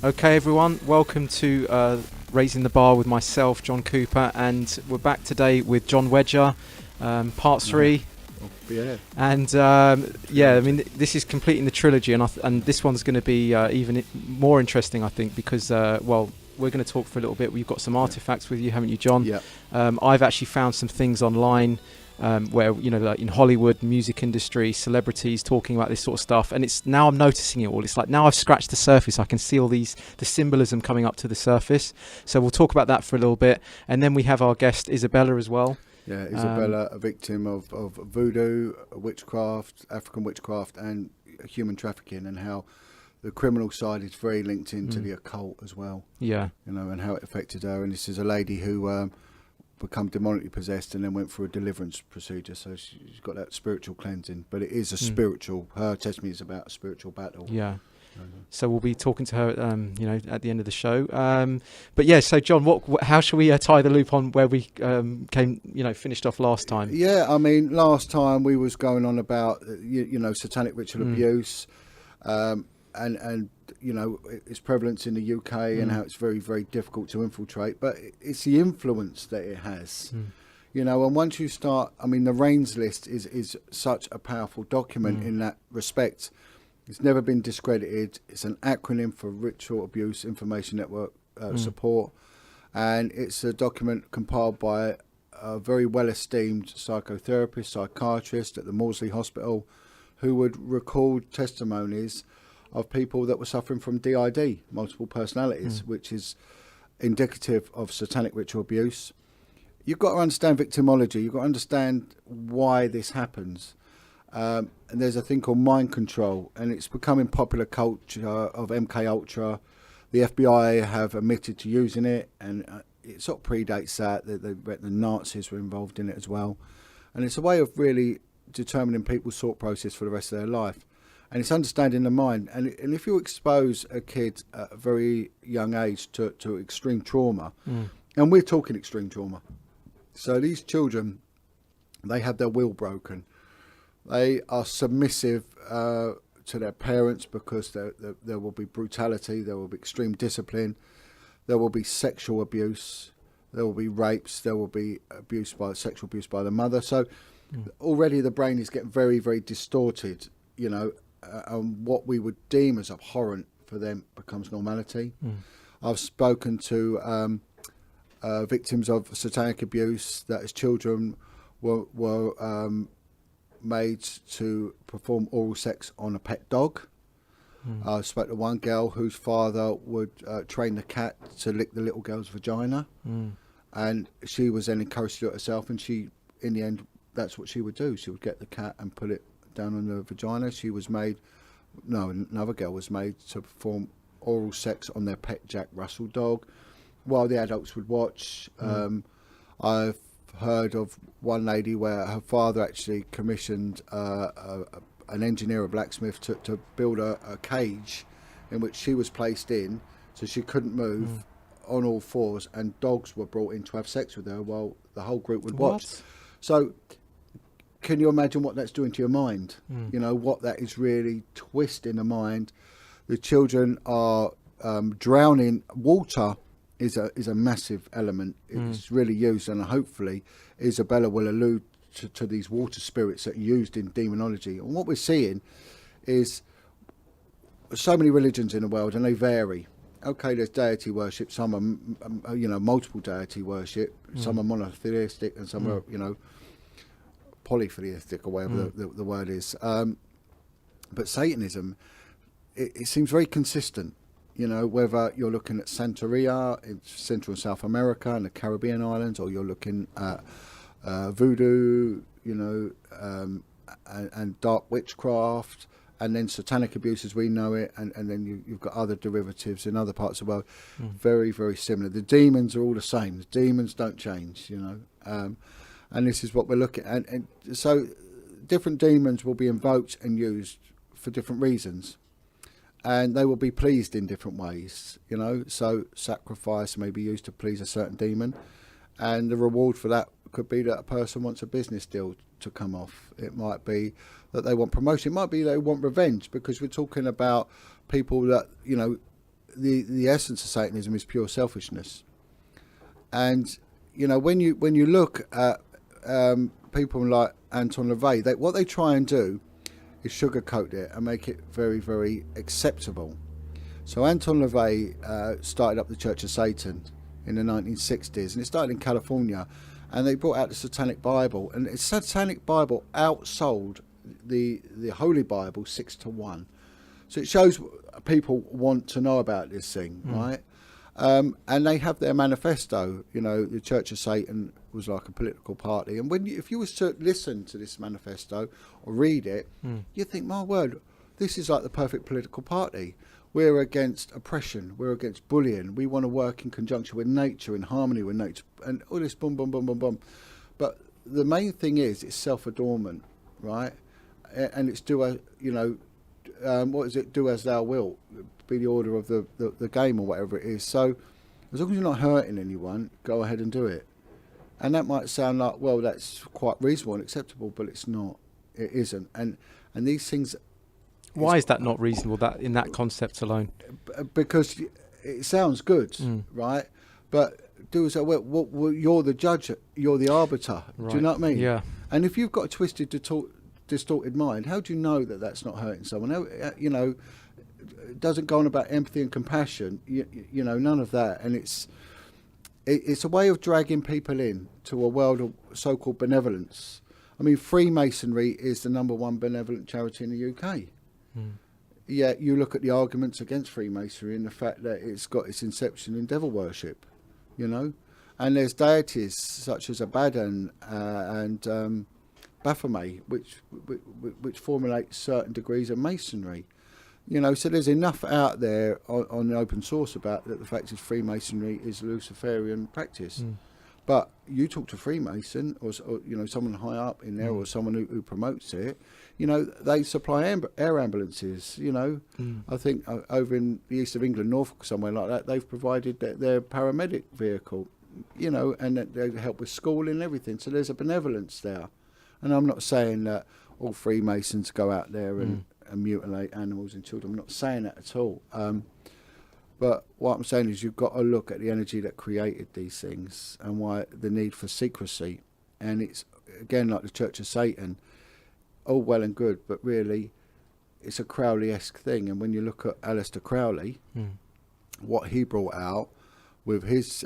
Okay, everyone, welcome to Raising the Bar with myself, John Cooper, and we're back today with Jon Wedger, part 3. Yeah. And I mean, this is completing the trilogy, and this one's going to be even more interesting, I think, because we're going to talk for a little bit. We've got some artifacts with you, haven't you, John? Yeah. I've actually found some things online where, like in Hollywood, music industry, celebrities talking about this sort of stuff, and it's now I'm noticing it all. It's like now I've scratched the surface. I can see all the symbolism coming up to the surface. So we'll talk about that for a little bit, and then we have our guest Isabella as well. Yeah, Isabella, a victim of voodoo, witchcraft, African witchcraft, and human trafficking, and how the criminal side is very linked into the occult as well. Yeah, and how it affected her. And this is a lady who become demonically possessed and then went through a deliverance procedure. So she's got that spiritual cleansing, but it is a spiritual. Her testimony is about a spiritual battle. Yeah. So we'll be talking to her, at the end of the show. But yeah, so John, how shall we tie the loop on where we finished off last time? Yeah, I mean, last time we was going on about satanic ritual abuse, and its prevalence in the UK and how it's very, very difficult to infiltrate. But it's the influence that it has. And once you start, I mean, the Reigns list is such a powerful document in that respect. It's never been discredited. It's an acronym for Ritual Abuse Information Network Support. And it's a document compiled by a very well-esteemed psychotherapist, psychiatrist at the Maudsley Hospital, who would record testimonies of people that were suffering from DID, multiple personalities, which is indicative of satanic ritual abuse. You've got to understand victimology. You've got to understand why this happens. And there's a thing called mind control, and it's becoming popular culture of MK Ultra. The FBI have admitted to using it, and it sort of predates that. The Nazis were involved in it as well. And it's a way of really determining people's thought process for the rest of their life. And it's understanding the mind. And if you expose a kid at a very young age to extreme trauma, and we're talking extreme trauma. So these children, they have their will broken. They are submissive to their parents because there will be brutality, there will be extreme discipline, there will be sexual abuse, there will be rapes, there will be sexual abuse by the mother. So already the brain is getting very, very distorted, and what we would deem as abhorrent for them becomes normality. I've spoken to victims of satanic abuse that as children were made to perform oral sex on a pet dog. I spoke to one girl whose father would train the cat to lick the little girl's vagina, and she was then encouraged to do it herself, and she, in the end, that's what she would do. She would get the cat and put it down on the vagina. Another girl was made to perform oral sex on their pet Jack Russell dog while the adults would watch. I've heard of one lady where her father actually commissioned an engineer, a blacksmith, to build a cage in which she was placed in so she couldn't move on all fours, and dogs were brought in to have sex with her while the whole group would watch. So can you imagine what that's doing to your mind? What that is really twisting the mind. The children are drowning. Water is a massive element. It's really used, and hopefully Isabella will allude to these water spirits that are used in demonology. And what we're seeing is so many religions in the world, and they vary. Okay, there's deity worship. Some are, multiple deity worship. Some are monotheistic, and some are, polytheistic, or whatever the word is. But Satanism, it seems very consistent. Whether you're looking at Santeria in Central and South America and the Caribbean islands, or you're looking at voodoo, and dark witchcraft, and then satanic abuse as we know it, and then you've got other derivatives in other parts of the world, very, very similar. The demons are all the same. The demons don't change, and this is what we're looking at. And so different demons will be invoked and used for different reasons. And they will be pleased in different ways, So sacrifice may be used to please a certain demon, and the reward for that could be that a person wants a business deal to come off. It might be that they want promotion. It might be they want revenge, because we're talking about people that the essence of Satanism is pure selfishness. And when you look at people like Anton LaVey, what they try and do is sugarcoat it and make it very, very acceptable. So Anton LaVey started up the Church of Satan in the 1960s, and it started in California, and they brought out the Satanic Bible, and the Satanic Bible outsold the Holy Bible 6-1. So it shows people want to know about this thing, right? And they have their manifesto. The Church of Satan was like a political party, and if you was to listen to this manifesto or read it, you think, my word, this is like the perfect political party. We're against oppression, we're against bullying, we want to work in conjunction with nature, in harmony with nature, and all this boom, boom, boom, boom, boom. But the main thing is it's self-adornment, right? And it's what is it? Do as thou wilt, be the order of the game, or whatever it is. So as long as you're not hurting anyone, go ahead and do it. And that might sound like, well, that's quite reasonable and acceptable, but it's not. It isn't. And these things. Why is that not reasonable? That in that concept alone? Because it sounds good, right? But do as well, you're the judge, you're the arbiter. Right. Do you know what I mean? Yeah. And if you've got a twisted, distorted mind, how do you know that that's not hurting someone? It doesn't go on about empathy and compassion. None of that. And it's a way of dragging people in to a world of so-called benevolence. I mean, Freemasonry is the #1 benevolent charity in the UK. Yeah, you look at the arguments against Freemasonry and the fact that it's got its inception in devil worship, and there's deities such as Abaddon and Baphomet, which formulate certain degrees of masonry. So there's enough out there on the open source about that. The fact is, Freemasonry is Luciferian practice. But you talk to Freemason or someone high up in there, or someone who promotes it, they supply air ambulances. I think over in the east of England, Norfolk, somewhere like that, they've provided their paramedic vehicle, and they help with schooling and everything. So there's a benevolence there. And I'm not saying that all Freemasons go out there and mutilate animals and children. I'm not saying that at all. But what I'm saying is you've got to look at the energy that created these things and why the need for secrecy. And it's, again, like the Church of Satan, all well and good, but really it's a Crowley-esque thing. And when you look at Aleister Crowley, what he brought out with his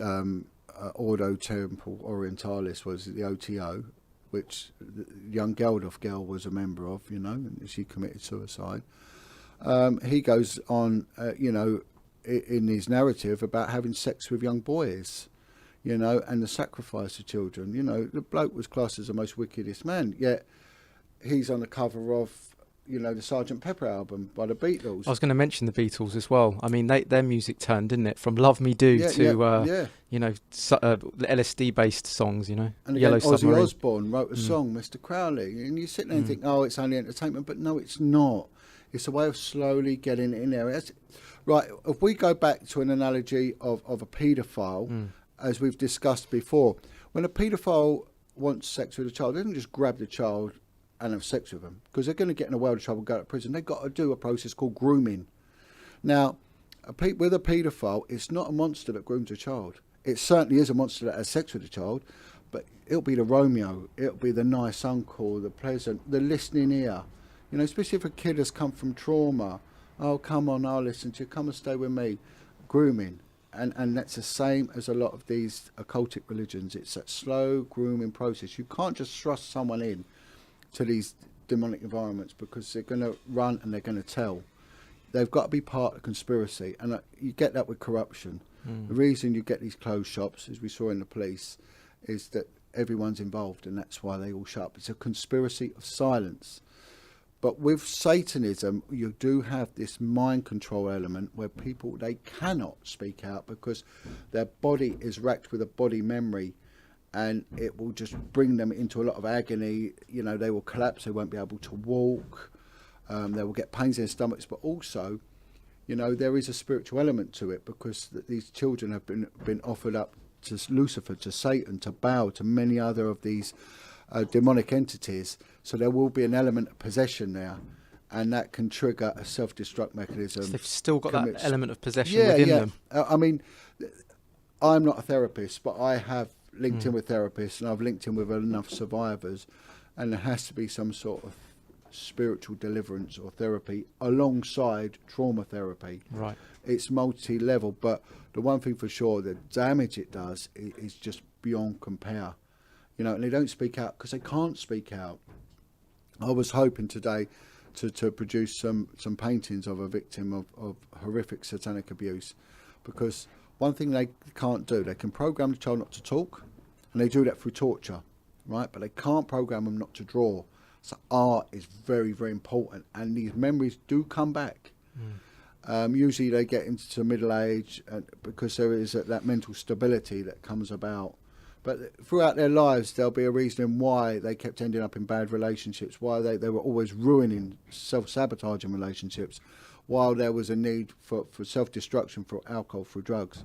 Ordo Temple Orientalis was the OTO, which the young Geldof girl was a member of, and she committed suicide. He goes on, in his narrative about having sex with young boys, and the sacrifice of children. The bloke was classed as the most wickedest man, yet he's on the cover of, the Sgt. Pepper album by the Beatles. I was going to mention the Beatles as well. I mean, their music turned, didn't it, from Love Me Do to, LSD-based songs, And again, Yellow Ozzy Submarine. Osbourne wrote a song, Mr. Crowley, and you sit there and think, oh, it's only entertainment, but no, it's not. It's a way of slowly getting it in there. Right, if we go back to an analogy of a paedophile, as we've discussed before, when a paedophile wants sex with a child, they don't just grab the child and have sex with them, because they're going to get in a world of trouble, go to prison. They've got to do a process called grooming. Now, with a paedophile, it's not a monster that grooms a child. It certainly is a monster that has sex with a child, but it'll be the Romeo, it'll be the nice uncle, the pleasant, the listening ear. Especially if a kid has come from trauma. Oh, come on, I'll listen to you. Come and stay with me. Grooming. And that's the same as a lot of these occultic religions. It's that slow grooming process. You can't just thrust someone in to these demonic environments, because they're going to run and they're going to tell. They've got to be part of the conspiracy. And you get that with corruption. The reason you get these closed shops, as we saw in the police, is that everyone's involved, and that's why they all shut up. It's a conspiracy of silence. But with Satanism, you do have this mind control element where people, they cannot speak out because their body is racked with a body memory, and it will just bring them into a lot of agony. They will collapse, they won't be able to walk, they will get pains in their stomachs. But also, there is a spiritual element to it, because these children have been offered up to Lucifer, to Satan, to bow to many other of these demonic entities. So there will be an element of possession there, and that can trigger a self-destruct mechanism. So they've still got that element of possession within them. I mean, I'm not a therapist, but I have linked in with therapists, and I've linked in with enough survivors, and there has to be some sort of spiritual deliverance or therapy alongside trauma therapy. Right. It's multi-level, but the one thing for sure, the damage it does is just beyond compare. You know, and they don't speak out because they can't speak out. I was hoping today to produce some paintings of a victim of horrific satanic abuse, because one thing they can't do, they can program the child not to talk, and they do that through torture, right? But they can't program them not to draw. So art is very, very important, and these memories do come back. Usually they get into middle age, because there is that mental stability that comes about. But throughout their lives, there'll be a reason why they kept ending up in bad relationships, why they were always ruining, self-sabotaging relationships, while there was a need for self-destruction, for alcohol, for drugs.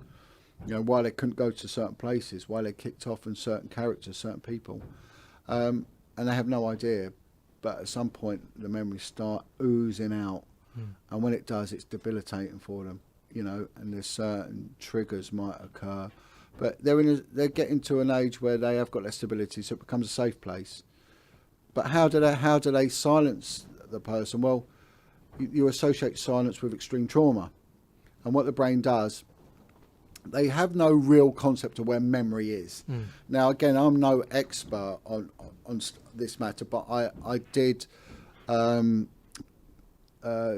You know, why they couldn't go to certain places, why they kicked off on certain characters, certain people. And they have no idea. But at some point, the memories start oozing out. And when it does, it's debilitating for them, you know, and there's certain triggers might occur. But they're getting to an age where they have got less stability, so it becomes a safe place. But how do they silence the person? Well, you associate silence with extreme trauma. And what the brain does, they have no real concept of where memory is. Now, again, I'm no expert on this matter, but I did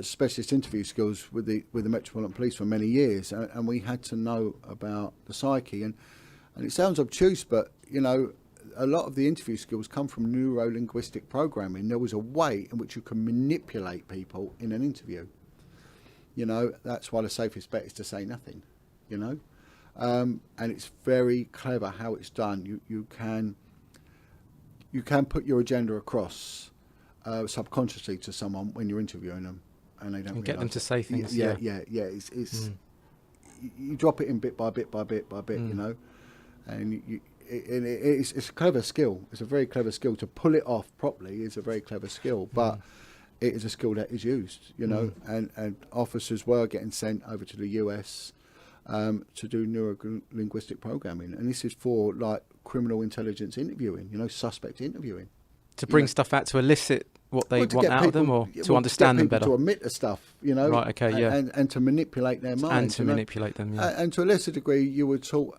specialist interview skills with the Metropolitan Police for many years, and we had to know about the psyche. And it sounds obtuse, but, you know, a lot of the interview skills come from neuro-linguistic programming. There was a way in which you can manipulate people in an interview. You know, that's why the safest bet is to say nothing, you know. And it's very clever how it's done. You can put your agenda across subconsciously to someone when you're interviewing them, and they don't get them to say things. Yeah. It's you drop it in bit by bit by bit by bit, you know, and it's a clever skill. It's a very clever skill to pull it off properly. Is a very clever skill, but it is a skill that is used, you know, and officers were getting sent over to the US to do neuro-linguistic programming, and this is for like criminal intelligence interviewing, you know, suspect interviewing. To bring stuff out, to elicit what they want out of them, or to understand them better. To admit the stuff, you know. Right, okay, yeah. And to manipulate their minds. And to manipulate them, yeah. And to a lesser degree, you were taught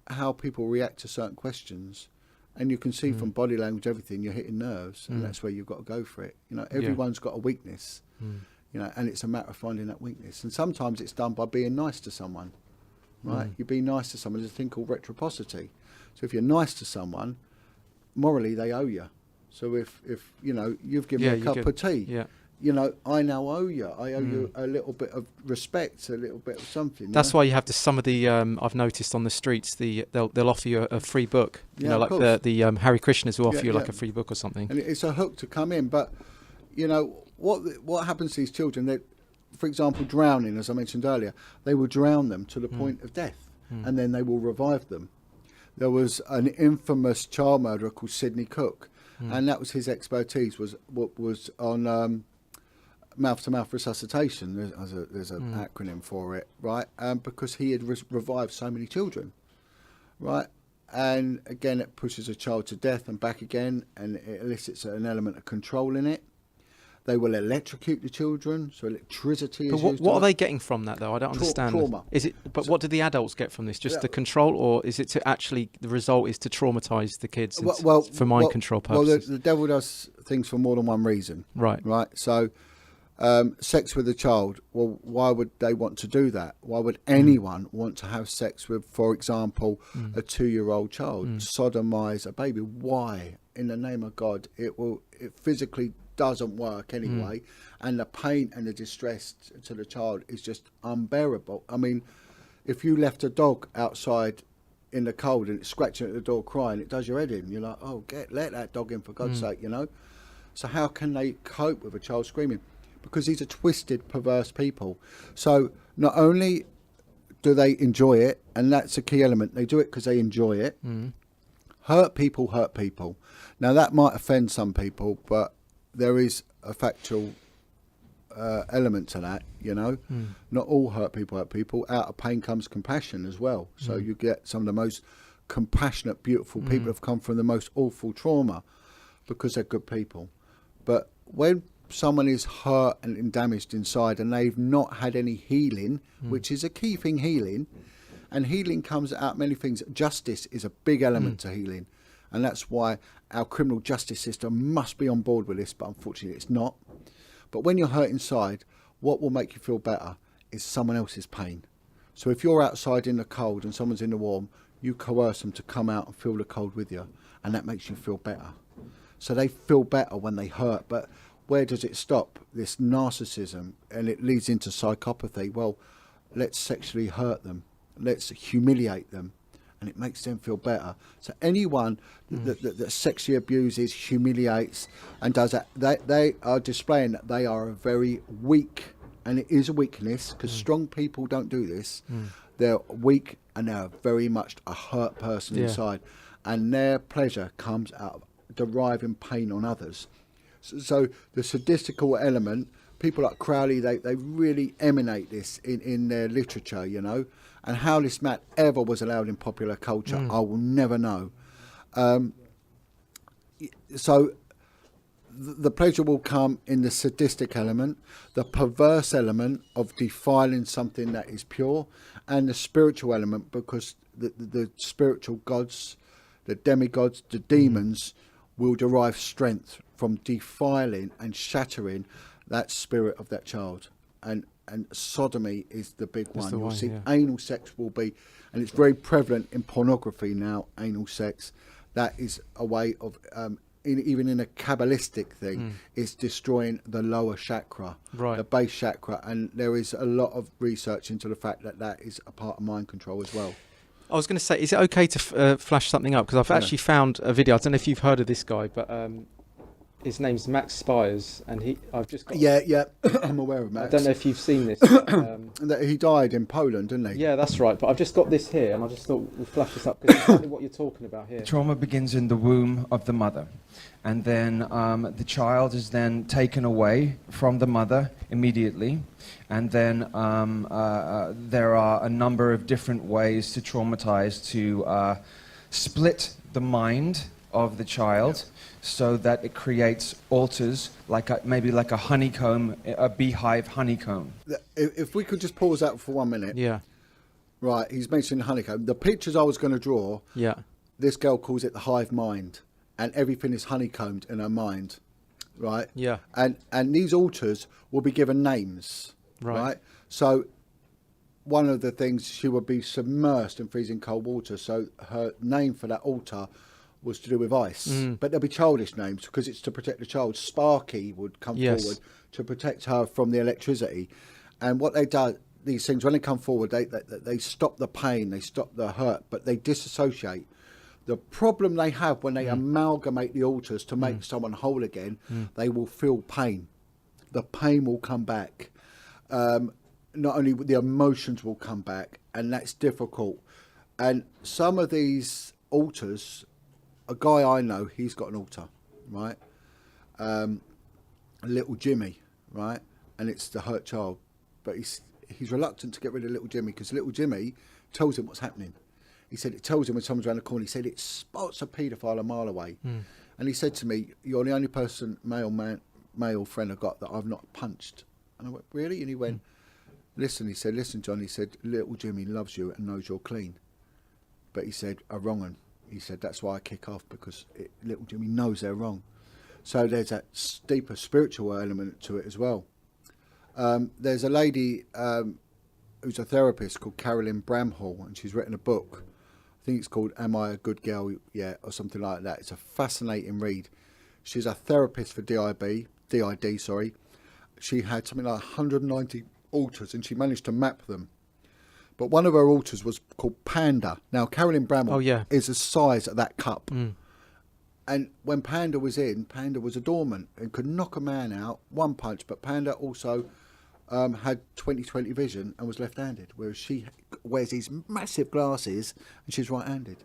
how people react to certain questions. And you can see from body language, everything, you're hitting nerves, and that's where you've got to go for it. You know, everyone's got a weakness, you know, and it's a matter of finding that weakness. And sometimes it's done by being nice to someone, right? You be nice to someone. There's a thing called reciprocity. So if you're nice to someone, morally they owe you. So if you know, you've given me a cup of tea, you know, I now owe you. I owe you a little bit of respect, a little bit of something. That's why you have some of the I've noticed on the streets, they'll offer you a free book. You know, like the Hare Krishnas will offer you like a free book or something. And it's a hook to come in. But you know what happens to these children? That, for example, drowning, as I mentioned earlier, they will drown them to the point of death, and then they will revive them. There was an infamous child murderer called Sidney Cook. And that was his expertise, was on mouth-to-mouth resuscitation. There's an acronym for it, right? Because he had revived so many children, right? And again, it pushes a child to death and back again, and it elicits an element of control in it. They will electrocute the children, so electricity is used. What are they getting from that, though? I don't understand. Trauma. Is it? But so, what do the adults get from this? Just the control, or is it to actually the result is to traumatise the kids for mind control purposes? Well, the devil does things for more than one reason. Right. Right. So, sex with a child. Well, why would they want to do that? Why would anyone want to have sex with, for example, a 2-year-old child? Sodomise a baby. Why? In the name of God, it physically doesn't work anyway, and the pain and the distress to the child is just unbearable. I mean, if you left a dog outside in the cold and it's scratching at the door crying, it does your head in. You're like, oh, let that dog in for God's sake, you know. So how can they cope with a child screaming? Because these are twisted, perverse people. So not only do they enjoy it, and that's a key element, they do it because they enjoy it. Hurt people. Now that might offend some people, but there is a factual element to that, you know. Not all hurt people hurt people. Out of pain comes compassion as well. So you get some of the most compassionate, beautiful people have come from the most awful trauma because they're good people. But when someone is hurt and damaged inside and they've not had any healing, which is a key thing, healing, and healing comes out many things. Justice is a big element to healing, and that's why our criminal justice system must be on board with this, but unfortunately it's not. But when you're hurt inside, what will make you feel better is someone else's pain. So if you're outside in the cold and someone's in the warm, you coerce them to come out and feel the cold with you, and that makes you feel better. So they feel better when they hurt. But where does it stop? This narcissism, and it leads into psychopathy. Well, let's sexually hurt them. Let's humiliate them, and it makes them feel better. So anyone that sexually abuses, humiliates, and does that, they are displaying that they are a very weak, and it is a weakness, because strong people don't do this. They're weak, and they're very much a hurt person inside, and their pleasure comes out of deriving pain on others. So the sadistical element, people like Crowley, they really emanate this in their literature, you know. And how this mat ever was allowed in popular culture, I will never know. So the pleasure will come in the sadistic element, the perverse element of defiling something that is pure, and the spiritual element, because the spiritual gods, the demigods, the demons will derive strength from defiling and shattering that spirit of that child. And sodomy is the big one. You'll see anal sex will be, and it's very prevalent in pornography now, anal sex. That is a way of, even in a Kabbalistic thing, it's destroying the lower chakra, the base chakra. And there is a lot of research into the fact that that is a part of mind control as well. I was going to say, is it okay to flash something up? Because I've actually found a video. I don't know if you've heard of this guy, but his name's Max Spires, and I've just got... Yeah, I'm aware of Max. I don't know if you've seen this. But, he died in Poland, didn't he? Yeah, that's right. But I've just got this here, and I just thought we'll flash this up, because it's exactly what you're talking about here. Trauma begins in the womb of the mother, and then the child is then taken away from the mother immediately, and then there are a number of different ways to traumatize, to split the mind of the child, so that it creates altars, maybe like a honeycomb, a beehive honeycomb. If we could just pause that for 1 minute. Yeah. Right, he's mentioned honeycomb. The pictures I was going to draw, this girl calls it the hive mind, and everything is honeycombed in her mind, right? Yeah. And these altars will be given names, right? So one of the things, she would be submersed in freezing cold water, so her name for that altar was to do with ice. But there'll be childish names, because it's to protect the child. Sparky would come forward to protect her from the electricity. And what they do, these things, when they come forward, they stop the pain, they stop the hurt, but they disassociate. The problem they have when they amalgamate the altars to make someone whole again, they will feel pain. The pain will come back. Not only the emotions will come back, and that's difficult. And some of these altars, a guy I know, he's got an altar, right? Little Jimmy, right? And it's the hurt child. But he's reluctant to get rid of little Jimmy, because little Jimmy tells him what's happening. He said it tells him when someone's around the corner. He said it spots a paedophile a mile away. And he said to me, "You're the only person, male friend I've got that I've not punched." And I went, "Really?" And he went, "Listen," he said, "listen, John," he said, "little Jimmy loves you and knows you're clean. But," he said, "are wrong un." He said, "That's why I kick off, because little Jimmy knows they're wrong." So there's that deeper spiritual element to it as well. There's a lady who's a therapist called Carolyn Bramhall, and she's written a book. I think it's called "Am I a Good Girl Yet?" or something like that. It's a fascinating read. She's a therapist for DID, sorry. She had something like 190 altars, and she managed to map them. But one of her altars was called Panda. Now, Carolyn Bramhall is the size of that cup. And when Panda was in, Panda was a dormant and could knock a man out, one punch. But Panda also had 20/20 vision and was left-handed, whereas she wears these massive glasses and she's right-handed.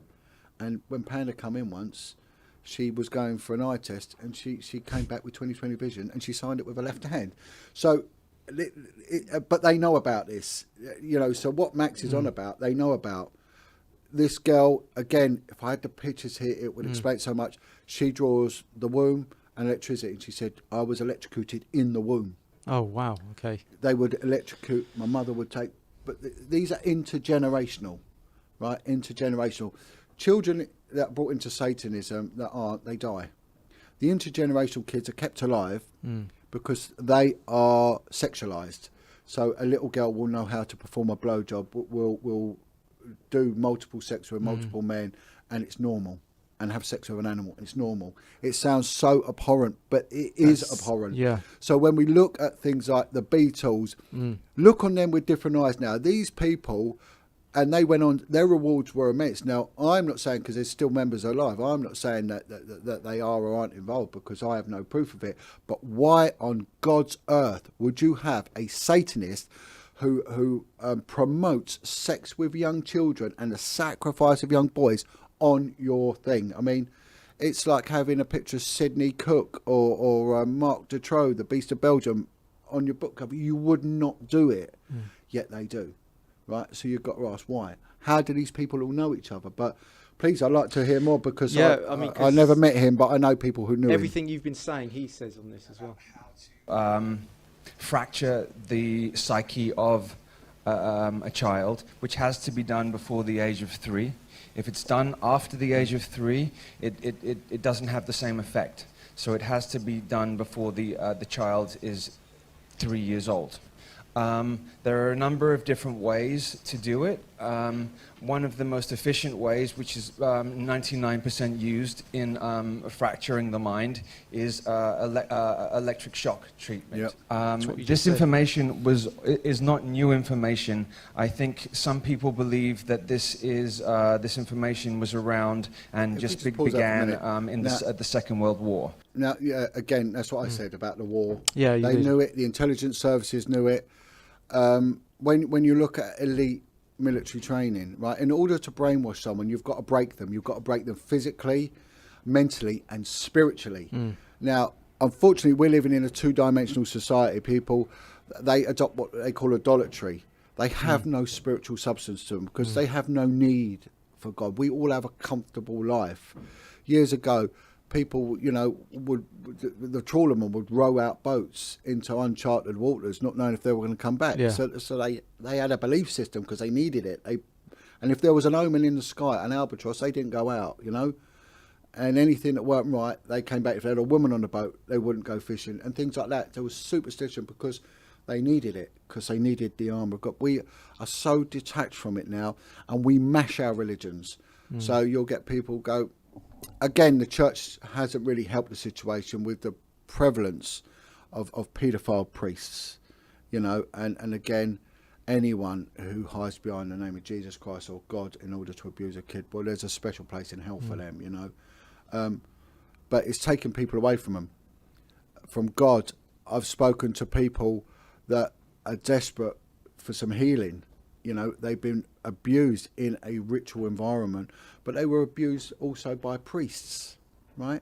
And when Panda come in once, she was going for an eye test, and she came back with 20/20 vision, and she signed it with her left hand. So but they know about this, you know. So what Max is on about, they know about. This girl, again, if I had the pictures here, it would explain so much. She draws the womb and electricity, and she said, I was electrocuted in the womb. Oh, wow. Okay. They would electrocute, my mother would take, but these are intergenerational, right? Intergenerational. Children that are brought into Satanism that aren't, they die. The intergenerational kids are kept alive because they are sexualized. So a little girl will know how to perform a blowjob, will do multiple sex with multiple men, and it's normal, and have sex with an animal, it's normal. It sounds so abhorrent, but it is abhorrent. Yeah. So when we look at things like the Beatles, look on them with different eyes now. These people, and they went on, their rewards were immense. Now, I'm not saying, because there's still members alive, I'm not saying that they are or aren't involved, because I have no proof of it. But why on God's earth would you have a Satanist who promotes sex with young children and the sacrifice of young boys on your thing? I mean, it's like having a picture of Sidney Cook or Marc Dutroux, the Beast of Belgium, on your book cover. You would not do it, yet they do, right? So you've got to ask why. How do these people all know each other? But please, I'd like to hear more, because I never met him, but I know people who knew everything you've been saying, he says on this as well. Fracture the psyche of a child, which has to be done before the age of 3. If it's done after the age of 3, it doesn't have the same effect. So it has to be done before the child is 3 years old. There are a number of different ways to do it. One of the most efficient ways, which is 99% used in fracturing the mind, is electric shock treatment. Yep. This information is not new information. I think some people believe that this information was around and just began at the Second World War. Now, yeah, again, that's what I said about the war. Yeah, they knew it. The intelligence services knew it. When you look at elite military training, right, in order to brainwash someone, you've got to break them. You've got to break them physically, mentally, and spiritually. Now, unfortunately, we're living in a two-dimensional society. People, they adopt what they call idolatry. They have no spiritual substance to them because they have no need for God. We all have a comfortable life. Years ago, people, you know, the trawlermen would row out boats into uncharted waters, not knowing if they were going to come back. Yeah. So they had a belief system because they needed it. And if there was an omen in the sky, an albatross, they didn't go out, you know. And anything that weren't right, they came back. If they had a woman on the boat, they wouldn't go fishing and things like that. There was superstition because they needed it, because they needed the armour of God. We are so detached from it now, and we mash our religions. So you'll get people go. Again, the church hasn't really helped the situation with the prevalence of paedophile priests, you know, and again, anyone who hides behind the name of Jesus Christ or God in order to abuse a kid, well, there's a special place in hell for them, you know. But it's taking people away from them, from God. I've spoken to people that are desperate for some healing. You know, they've been abused in a ritual environment, but they were abused also by priests, right?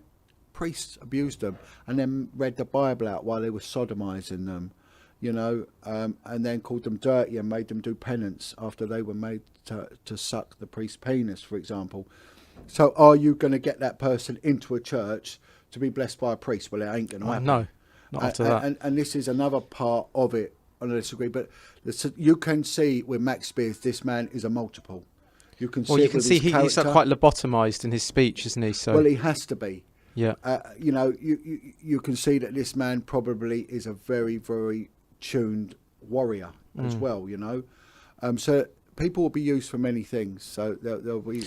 Priests abused them and then read the Bible out while they were sodomizing them, you know, and then called them dirty and made them do penance after they were made to suck the priest's penis, for example. So are you going to get that person into a church to be blessed by a priest? Well, it ain't going to happen. No, not after that. And this is another part of it. I disagree, but you can see with Max Spears, this man is a multiple. You can see. Well, you can see he's quite lobotomized in his speech, isn't he? So well, he has to be. Yeah. You know, you can see that this man probably is a very, very tuned warrior as well. You know, so people will be used for many things. So there'll be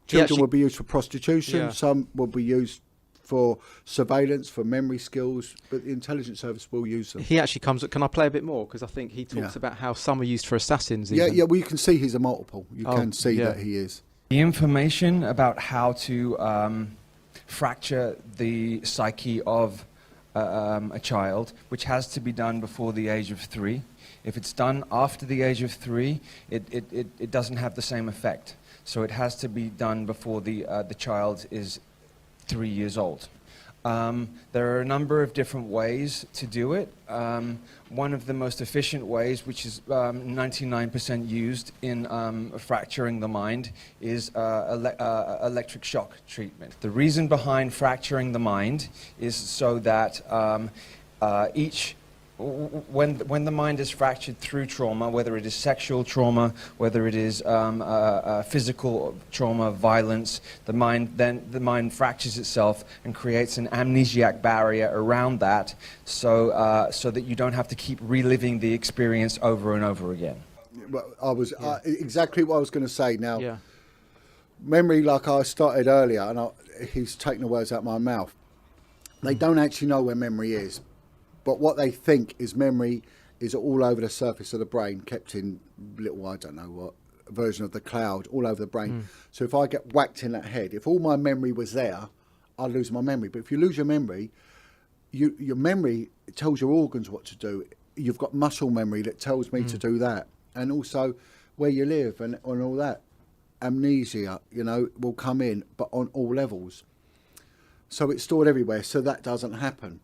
children will be used for prostitution. Yeah. Some will be used for surveillance, for memory skills, but the intelligence service will use them. He actually comes. Can I play a bit more? Because I think he talks about how some are used for assassins. Even. Yeah. Well, you can see he's a multiple. You can see that he is. The information about how to fracture the psyche of a child, which has to be done before the age of 3. If it's done after the age of 3, it doesn't have the same effect. So it has to be done before the child is 3 years old. There are a number of different ways to do it. One of the most efficient ways, which is 99% used in fracturing the mind, is electric shock treatment. The reason behind fracturing the mind is so that when the mind is fractured through trauma, whether it is sexual trauma, whether it is physical trauma, violence, the mind fractures itself and creates an amnesiac barrier around that, so that you don't have to keep reliving the experience over and over again. Well, exactly what I was going to say. Now, memory, like I started earlier, and he's taking the words out of my mouth. They don't actually know where memory is. But what they think is memory is all over the surface of the brain, kept in little, I don't know what, version of the cloud, all over the brain. So if I get whacked in that head, if all my memory was there, I'd lose my memory. But if you lose your memory, your memory tells your organs what to do. You've got muscle memory that tells me to do that. And also where you live and all that. Amnesia, will come in, but on all levels. So it's stored everywhere, so that doesn't happen.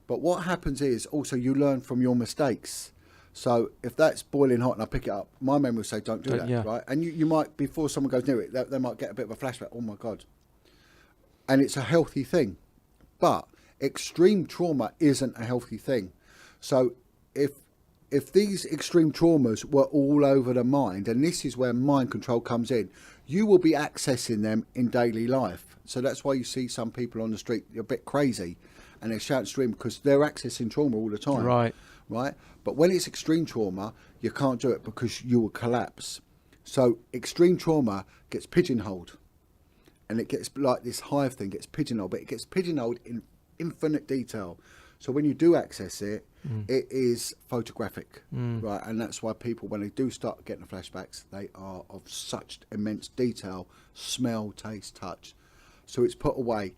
But what happens is also you learn from your mistakes. So if that's boiling hot and I pick it up, my memory will say, don't do that, right? And you might, before someone goes near it, they might get a bit of a flashback. Oh, my God. And it's a healthy thing. But extreme trauma isn't a healthy thing. So if these extreme traumas were all over the mind, and this is where mind control comes in, you will be accessing them in daily life. So that's why you see some people on the street, they're a bit crazy, and they shout and scream because they're accessing trauma all the time. Right. But when it's extreme trauma, you can't do it because you will collapse. So extreme trauma gets pigeonholed, and it gets like this hive thing gets pigeonholed, but it gets pigeonholed in infinite detail. So when you do access it, it is photographic, right? And that's why people, when they do start getting the flashbacks, they are of such immense detail, smell, taste, touch. So it's put away.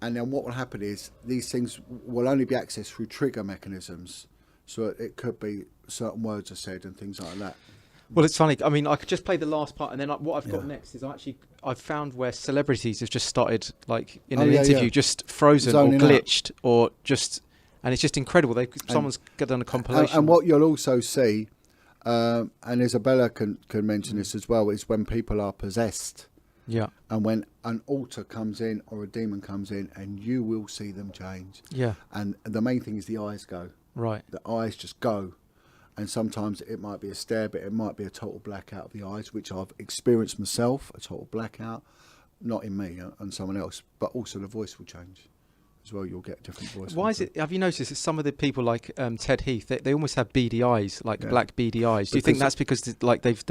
And then what will happen is these things will only be accessed through trigger mechanisms. So it could be certain words are said and things like that. Well, it's funny. I mean, I could just play the last part, and then what I've got next is I've found where celebrities have just started, like in an interview, just frozen zoning or glitched out. Or just, and it's just incredible. Someone's done a compilation. And what you'll also see, and Isabella can mention this as well, is when people are possessed. Yeah. And when an altar comes in or a demon comes in, and you will see them change. Yeah. And the main thing is the eyes go. Right. The eyes just go. And sometimes it might be a stare, but it might be a total blackout of the eyes, which I've experienced myself, a total blackout, not in me and someone else, but also the voice will change as well. You'll get a different voice. Why is it? Have you noticed that some of the people like Ted Heath, they almost have beady eyes, like black beady eyes? Do you think that's because they've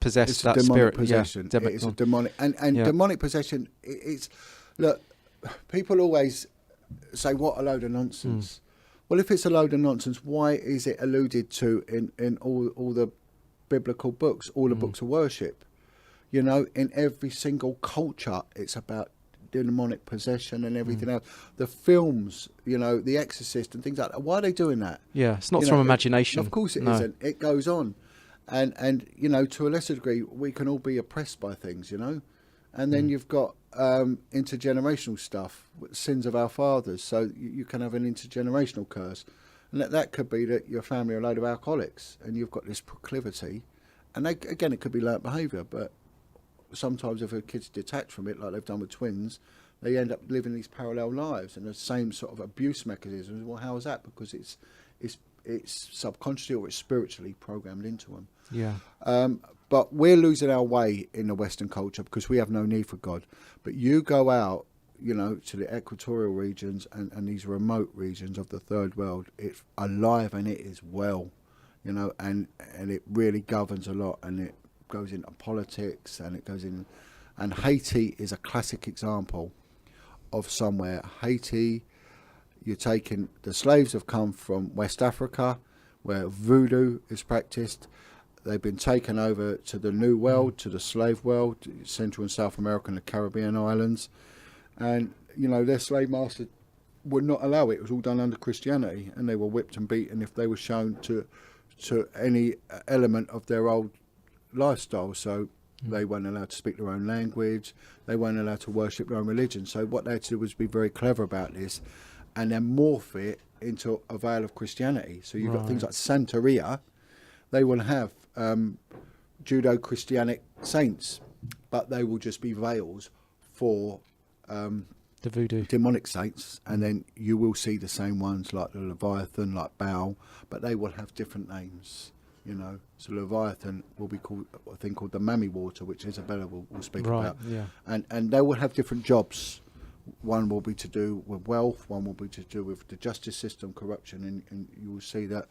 possessed that spirit? Possession. Yeah, it's a demonic and demonic possession. It's look. People always say, "What a load of nonsense." Well, if it's a load of nonsense, why is it alluded to in all the biblical books, all the books of worship? In every single culture, it's about demonic possession and everything else. The films, The Exorcist and things like that. Why are they doing that? Yeah, it's not from imagination. Of course it isn't. It goes on. And to a lesser degree, we can all be oppressed by things, And then you've got intergenerational stuff, sins of our fathers. So you can have an intergenerational curse. And that could be that your family are a load of alcoholics and you've got this proclivity. And again, it could be learnt behaviour, but sometimes if a kid's detached from it, like they've done with twins, they end up living these parallel lives and the same sort of abuse mechanisms. Well, how is that? Because it's subconsciously or it's spiritually programmed into them. Yeah. But we're losing our way in the Western culture because we have no need for God. But you go out, to the equatorial regions and these remote regions of the third world, it's alive and it is well, and it really governs a lot, and it goes into politics and it goes in. And Haiti is a classic example of somewhere. Haiti, you're taking, the slaves have come from West Africa where voodoo is practiced. They've been taken over to the New World, to the slave world, Central and South America and the Caribbean islands. And, their slave master would not allow it. It was all done under Christianity, and they were whipped and beaten if they were shown to any element of their old lifestyle. So They weren't allowed to speak their own language. They weren't allowed to worship their own religion. So what they had to do was be very clever about this and then morph it into a veil of Christianity. So you've got things like Santeria. They will have Judo-Christianic saints, but they will just be veils for the voodoo demonic saints, and then you will see the same ones like the Leviathan, like Baal, but they will have different names. You know, so Leviathan will be called a thing called the Mammy Water, which Isabella will speak about. Yeah. And they will have different jobs. One will be to do with wealth, one will be to do with the justice system, corruption, and you will see that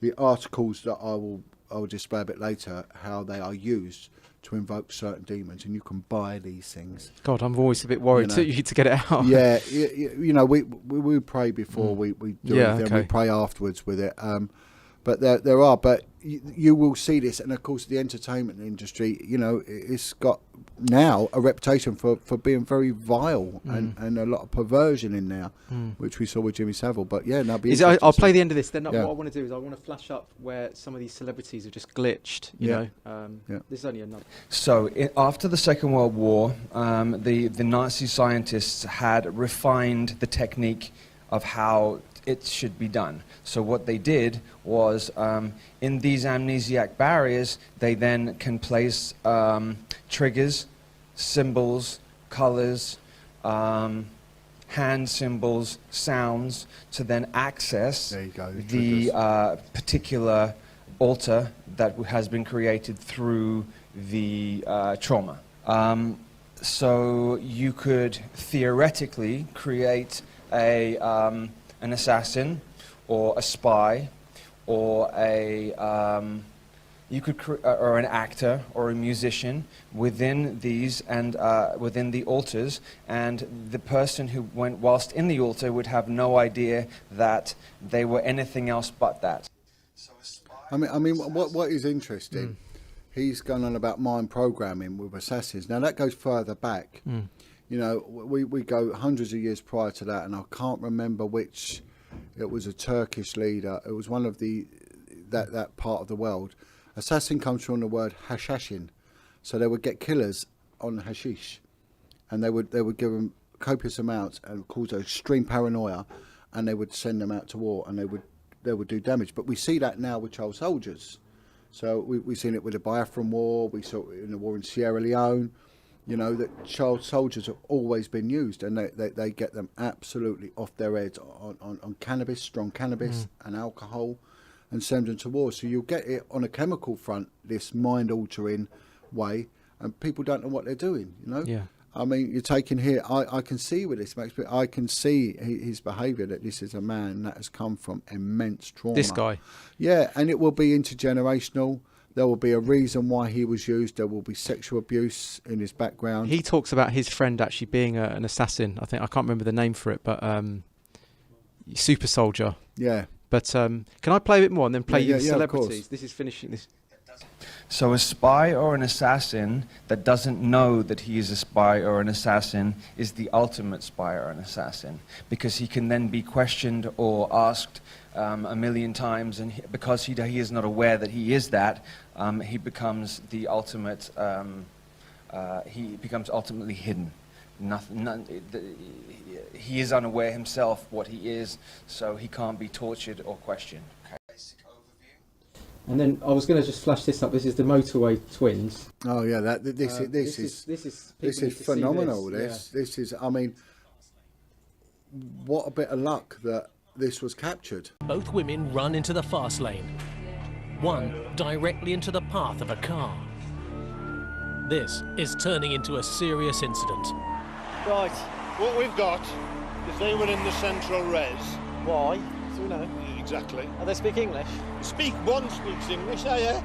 the articles that I will display a bit later, how they are used to invoke certain demons, and you can buy these things. God, I'm always a bit worried to get it out. Yeah, you know, we pray before we do anything. We pray afterwards with it. But there are, but you will see this, and of course the entertainment industry, you know, it's got now a reputation for being very vile and a lot of perversion in there, which we saw with Jimmy Savile. But yeah, I'll play the end of this. Then what I want to do is I want to flash up where some of these celebrities have just glitched. You know, this is only another. So after the Second World War, the Nazi scientists had refined the technique of how it should be done. So what they did was, in these amnesiac barriers, they then can place triggers, symbols, colors, hand symbols, sounds, to then access the particular altar that has been created through the trauma. So you could theoretically create an assassin or a spy or or an actor or a musician within these and within the altars, and the person who went whilst in the altar would have no idea that they were anything else but that. I mean, what is interesting, he's gone on about mind programming with assassins. Now that goes further back. You know, we go hundreds of years prior to that, and I can't remember which. It was a Turkish leader. It was one of that part of the world. Assassin comes from the word hashashin, so they would get killers on hashish, and they would give them copious amounts and cause extreme paranoia, and they would send them out to war, and they would do damage. But we see that now with child soldiers. So we've seen it with the Biafran War. We saw it in the war in Sierra Leone. You know, that child soldiers have always been used, and they get them absolutely off their heads on cannabis, strong cannabis and alcohol, and send them to war. So you'll get it on a chemical front, this mind-altering way, and people don't know what they're doing, you know? Yeah. I mean, you're taking here, I can see with this, Max, but I can see his behaviour, that this is a man that has come from immense trauma. This guy. Yeah, and it will be intergenerational. There will be a reason why he was used. There will be sexual abuse in his background. He talks about his friend actually being an assassin. I can't remember the name for it, but super soldier. Yeah. But can I play a bit more and then play the celebrities? This is finishing this. So a spy or an assassin that doesn't know that he is a spy or an assassin is the ultimate spy or an assassin, because he can then be questioned or asked a million times, and because he is not aware that he is that, he becomes the ultimate. He becomes ultimately hidden. He is unaware himself what he is, so he can't be tortured or questioned. Okay. Basic overview. And then I was going to just flash this up. This is the Motorway Twins. Oh yeah, this is phenomenal. This is. I mean, what a bit of luck that this was captured. Both women run into the fast lane. One directly into the path of a car. This is turning into a serious incident. Right, what we've got is they were in the central res. Why? So we know. Exactly. Oh, they speak English? One speaks English, yeah.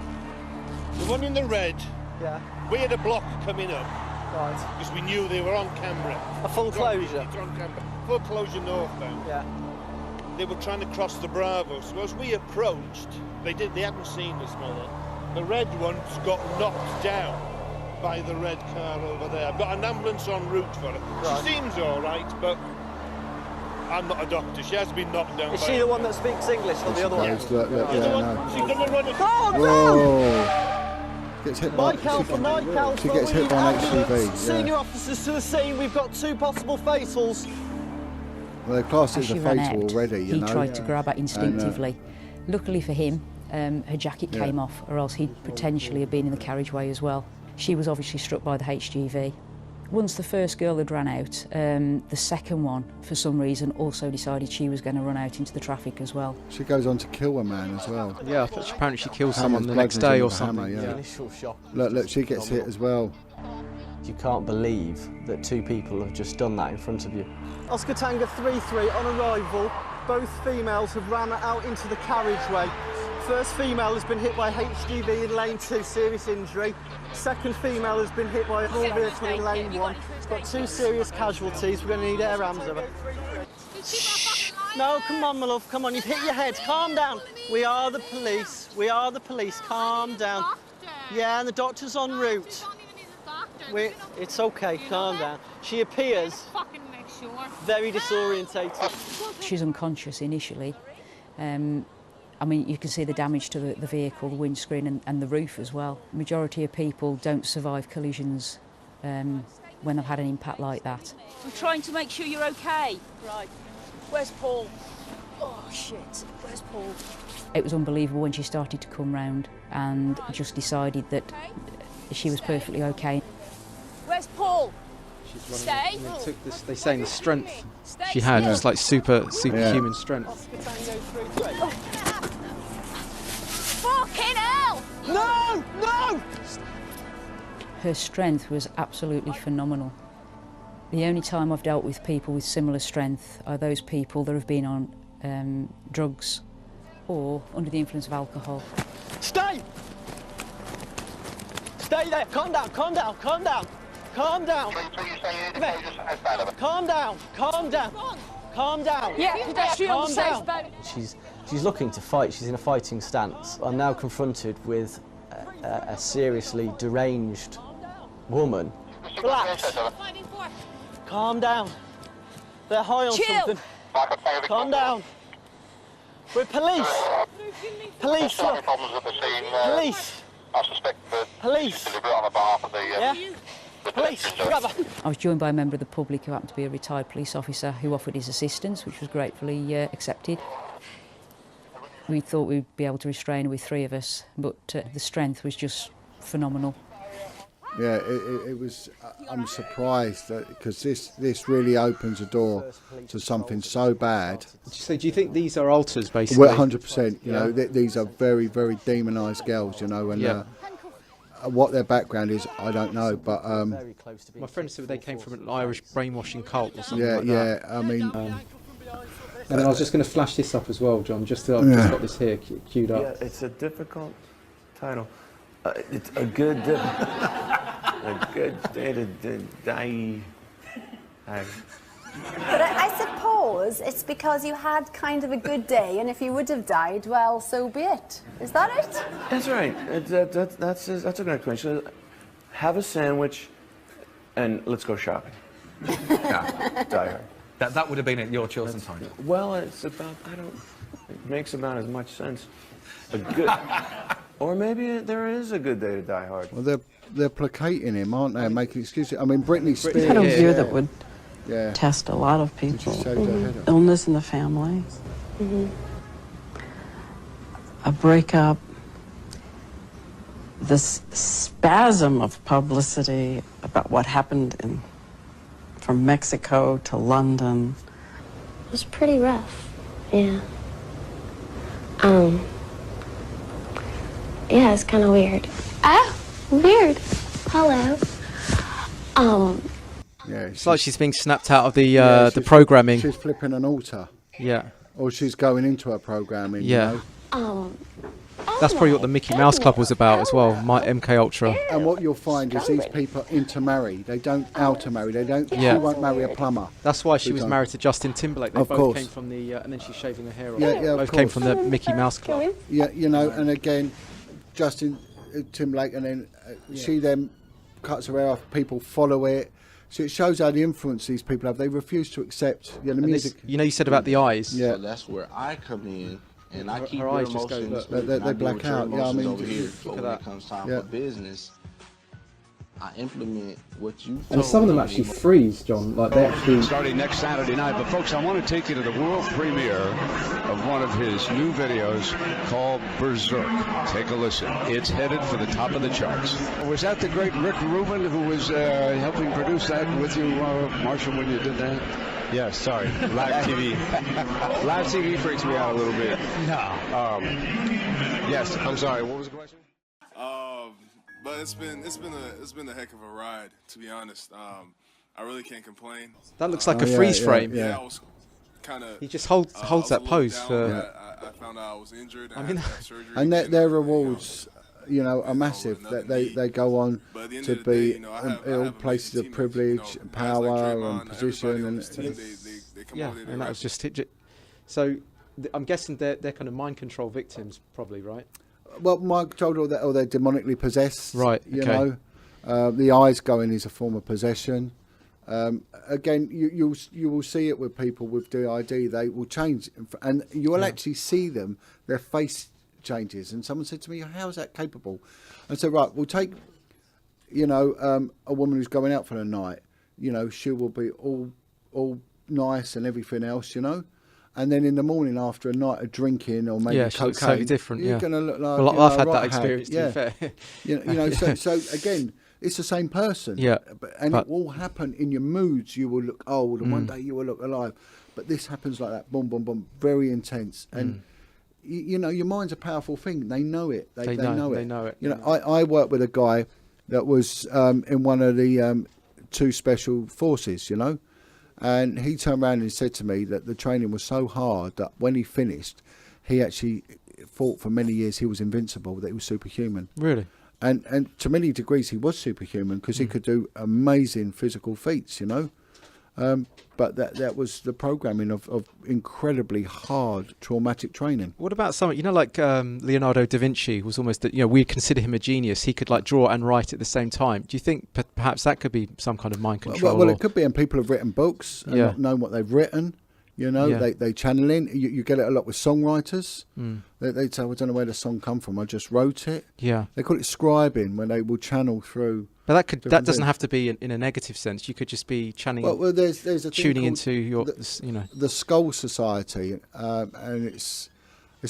The one in the red, Yeah. we had a block coming up. Right. Because we knew they were on camera. A full closure? It's on camera. Full closure northbound. Yeah. They were trying to cross the Bravo. So as we approached, they hadn't seen us, mother. The red one's got knocked down by the red car over there. I've got an ambulance en route for her. Right. She seems all right, but I'm not a doctor. She has been knocked down. Is she the one that speaks English or the other one? She's going to run it. Oh, Whoa! Gets hit by. Mike Alpha, Mike Alpha. She gets we hit need by an ambulance. HGV. Senior Yeah. officers to the scene. We've got 2 possible fatals. Well, they classed it As as a she ran fatal out, already. You he know. tried to grab her instinctively. Luckily for him, her jacket came off, or else he'd potentially have been in the carriageway as well. She was obviously struck by the HGV. Once the first girl had run out, the second one, for some reason, also decided she was going to run out into the traffic as well. She goes on to kill a man as well. Yeah, I thought apparently she kills Hammer's someone the blood next was day in or with a hammer, something. yeah. Initial shock. Look, she gets hit as well. You can't believe that 2 people have just done that in front of you. Oscar Tango 3-3 on arrival. Both females have ran out into the carriageway. First female has been hit by HGV in lane 2, serious injury. Second female has been hit by a small vehicle in lane 1. Got 2 serious casualties. We're going to need air ambulance. Shh. No, come on, my love. Come on, you've hit your head. Calm down. We are the police. We are the police. Calm down. Yeah, and the doctor's en route. It's okay. Calm down. She appears very disorientated. She's unconscious initially. I mean, you can see the damage to the vehicle, the windscreen and the roof as well. The majority of people don't survive collisions when they've had an impact like that. I'm trying to make sure you're okay. Right. Where's Paul? Oh, shit. Where's Paul? It was unbelievable when she started to come round and just decided that she was perfectly okay. Where's Paul? She's Stay. running, and it took this, they're saying the strength Stay she had still. was like superhuman strength. Oscar Tango 3-3. Fucking hell! No! No! Her strength was absolutely phenomenal. The only time I've dealt with people with similar strength are those people that have been on drugs or under the influence of alcohol. Stay! Stay there. Calm down. Calm down. Calm down. Calm down. Come here. Calm down. Calm down. Calm down. Yeah, pedestrian on the Calm safe down. boat. She's looking to fight. She's in a fighting stance. I'm now confronted with a seriously deranged woman. Relax. Calm down. They're high on Chill. something. Calm down. We're police. Police, look. Police. I suspect that Police. deliberate on behalf of the Yeah? Police. Grab her. I was joined by a member of the public who happened to be a retired police officer who offered his assistance, which was gratefully accepted. We thought we'd be able to restrain her with 3 of us, but the strength was just phenomenal. Yeah, it was. I'm surprised that because this really opens a door to something so bad. So do you think these are altars, basically? Well, 100%. You know, these are very, very demonised girls. You know, and what their background is, I don't know. But My friend said they came from an Irish brainwashing cult or something yeah, like that. yeah. I mean, And then I was just going to flash this up as well, John. Just I've just got this here queued up. Yeah, it's a difficult title. It's a good, a good day to die. But I suppose it's because you had kind of a good day, and if you would have died, well, so be it. Is that it? That's right. That's a good explanation. Have a sandwich, and let's go shopping. Yeah, die hard. That would have been at your chosen time. Well, it's about, it makes about as much sense. A good, or maybe there is a good day to die hard. well, they're placating him, aren't they? Making excuses. I mean, Britney Spears. Had a view that would Yeah. test a lot of people. She shaved her head off. Illness in the family, a breakup, this spasm of publicity about what happened from Mexico to London. It was pretty rough, yeah. Yeah, it's kind of weird. Ah, weird. Hello. Yeah, It's like she's being snapped out of the she's- programming. She's flipping an altar, Yeah, or she's going into her programming. yeah. You know? That's probably what the Mickey Mouse Club was about as well. My MK Ultra. And what you'll find is these people intermarry. They don't outer-marry. They don't. Yeah. She won't marry a plumber. That's why she was Time. married to Justin Timberlake. They Of both course. came from the, and then she's shaving her hair off. Yeah, yeah, of both came course. from the Mickey Mouse Club. Yeah, you know. And again, Justin Timberlake, and then she then cuts her hair off. People follow it. So it shows how the influence these people have. They refuse to accept the And music. this, you know, you said about the eyes. Yeah. So that's where I come in And I Her- keep her your eyes just go- emotions. They and I deal black with your out. Yeah, I emotions mean, over here. look But at when that. it comes time Yeah. for business, I implement what you told And some of them me. actually freeze, John. Like they actually. Starting next Saturday night. But folks, I want to take you to the world premiere of one of his new videos called Berserk. Take a listen. It's headed for the top of the charts. Was that the great Rick Rubin who was helping produce that with you, Marshall, when you did that? Yeah, sorry. Live TV. Live TV freaks me out a little bit. No. Yes, I'm sorry. What was the question? But it's been a heck of a ride, to be honest. I really can't complain. That looks like a freeze frame. Yeah, I was kind of. He just holds that pose for. I found out I was injured. I mean, had surgery. And their rewards, you know, are massive. That they go on to be in all places of privilege, power, and position, and yeah, and that was just it. So I'm guessing they're kind of mind control victims, probably, right? Well, Mike told all that, they're demonically possessed. Right. You okay. know, the eyes going is a form of possession. Again, you will see it with people with DID. They will change, and you will actually see them. Their face changes. And someone said to me, "How is that capable?" I said, "Right, we'll take, you know, a woman who's going out for the night. You know, she will be all nice and everything else. You know." And then in the morning, after a night of drinking or maybe she looks totally different. You're going to look like. Well, I've had that experience. To be fair. you know. So again, it's the same person. Yeah. But it will happen in your moods. You will look old, and one day you will look alive. But this happens like that. Boom, boom, boom. Very intense. And you know, your mind's a powerful thing. They know it. They know it. They know it. You know, I worked with a guy that was in one of the 2 special forces. You know. And he turned around and said to me that the training was so hard that when he finished, he actually thought for many years he was invincible, that he was superhuman. Really? And to many degrees he was superhuman because he could do amazing physical feats, you know. But that was the programming of incredibly hard traumatic training. What about someone, you know, like Leonardo da Vinci was almost, you know, we consider him a genius. He could like draw and write at the same time. Do you think perhaps that could be some kind of mind control? Well, it could be, and people have written books and not known what they've written. You know, they channel in. You get it a lot with songwriters. They say, I don't know where the song come from. I just wrote it. Yeah. They call it scribing, when they will channel through. But that doesn't have to be in a negative sense. You could just be channeling. Well, there's a tuning into your, you know, the Skull Society, and it's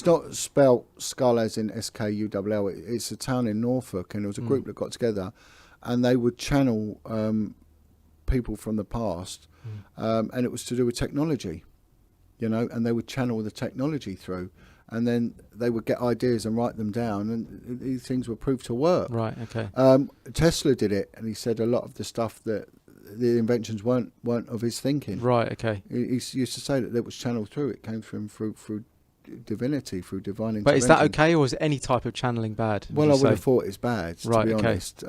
not spelt skull as in SKULL. It's a town in Norfolk, and it was a group that got together, and they would channel people from the past, and it was to do with technology, you know, and they would channel the technology through. And then they would get ideas and write them down, and these things were proved to work. Right. Okay. Tesla did it, and he said a lot of the stuff that the inventions weren't of his thinking. Right. Okay. He used to say that it was channeled through. It came from through divinity, through divine intervention. But is that okay, or is any type of channeling bad? Well, I would have thought it's bad. To be honest,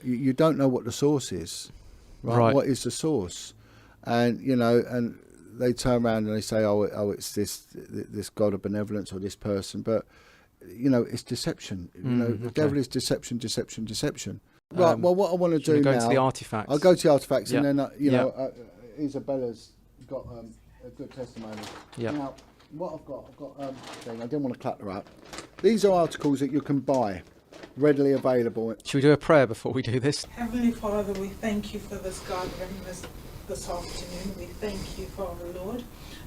you don't know what the source is. Right. What is the source? And you know, and they turn around and they say, oh, it's this god of benevolence or this person, but you know, it's deception. You know, the devil is deception. Right. Well, what I want to do now, go to the artifacts. I'll go to the artifacts, and then you know, Isabella's got a good testimony. Yeah. Now, what I've got thing. I didn't want to clutter up. These are articles that you can buy, readily available. Should we do a prayer before we do this? Heavenly Father, we thank you for this gathering this afternoon. We thank you, Father Lord.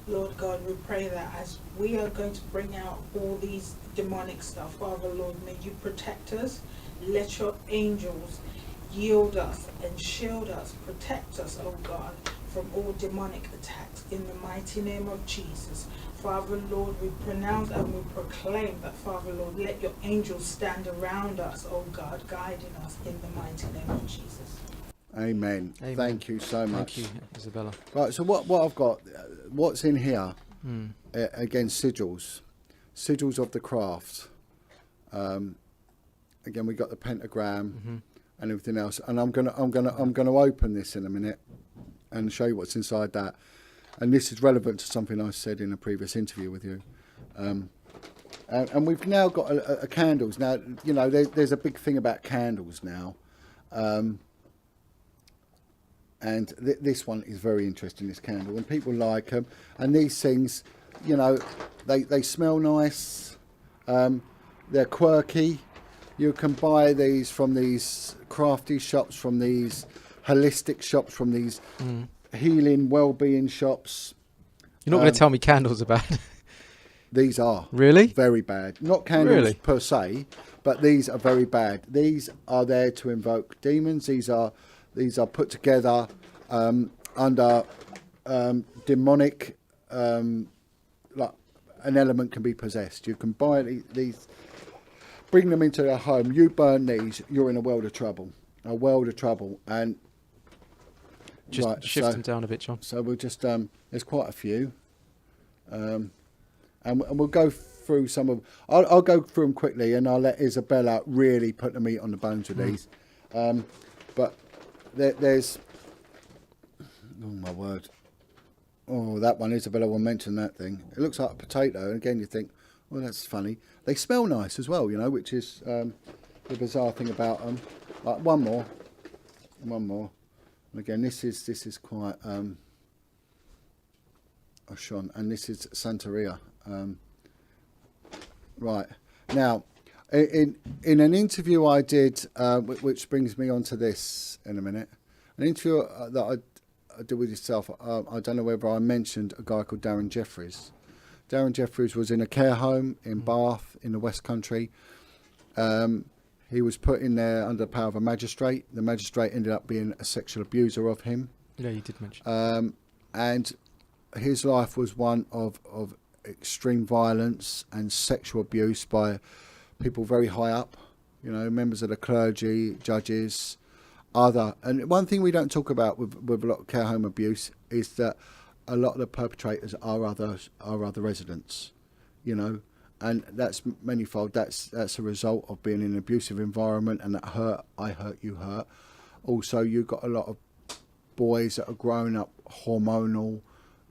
Lord God, we pray that as we are going to bring out all these demonic stuff, Father Lord, may you protect us. Let your angels yield us and shield us, protect us, oh God, from all demonic attacks in the mighty name of Jesus. Father Lord, we pronounce and we proclaim that, Father Lord, let your angels stand around us, oh God, guiding us in the mighty name of Jesus. Amen. Thank you so much. Thank you, Isabella. Right, so what I've got, what's in here, again, sigils of the craft. Again, we got the pentagram and everything else, and I'm gonna open this in a minute and show you what's inside that. And this is relevant to something I said in a previous interview with you. And we've now got a candles. Now, you know, there's a big thing about candles now. And this one is very interesting, this candle, and people like them. And these things, you know, they smell nice. They're quirky. You can buy these from these crafty shops, from these holistic shops, from these healing, well-being shops. You're not going to tell me candles are bad. These are really very bad. Not candles per se, but these are very bad. These are there to invoke demons. These are put together under demonic. Like an element can be possessed. You can buy these, bring them into their home. You burn these, you're in a world of trouble. And just shift them down a bit, John. So we'll just there's quite a few. And we'll go through some of. I'll go through them quickly, and I'll let Isabella really put the meat on the bones with these. But there's. Oh my word! Oh, that one, Isabella will mention that thing. It looks like a potato, and again you think, well, that's funny. They smell nice as well, you know, which is the bizarre thing about them. Like one more. And again, this is quite. Sean, and this is Santeria. Right now, in an interview I did, which brings me on to this in a minute, an interview that I did with yourself. I don't know whether I mentioned a guy called Darren Jeffries. Darren Jeffries was in a care home in Bath in the West Country. He was put in there under the power of a magistrate. The magistrate ended up being a sexual abuser of him. Yeah, you did mention. And his life was one of extreme violence and sexual abuse by people very high up, you know, members of the clergy, judges, and one thing we don't talk about with a lot of care home abuse is that a lot of the perpetrators are other residents, you know, and that's manifold. That's a result of being in an abusive environment, and that I hurt, you hurt. Also, you've got a lot of boys that are growing up hormonal,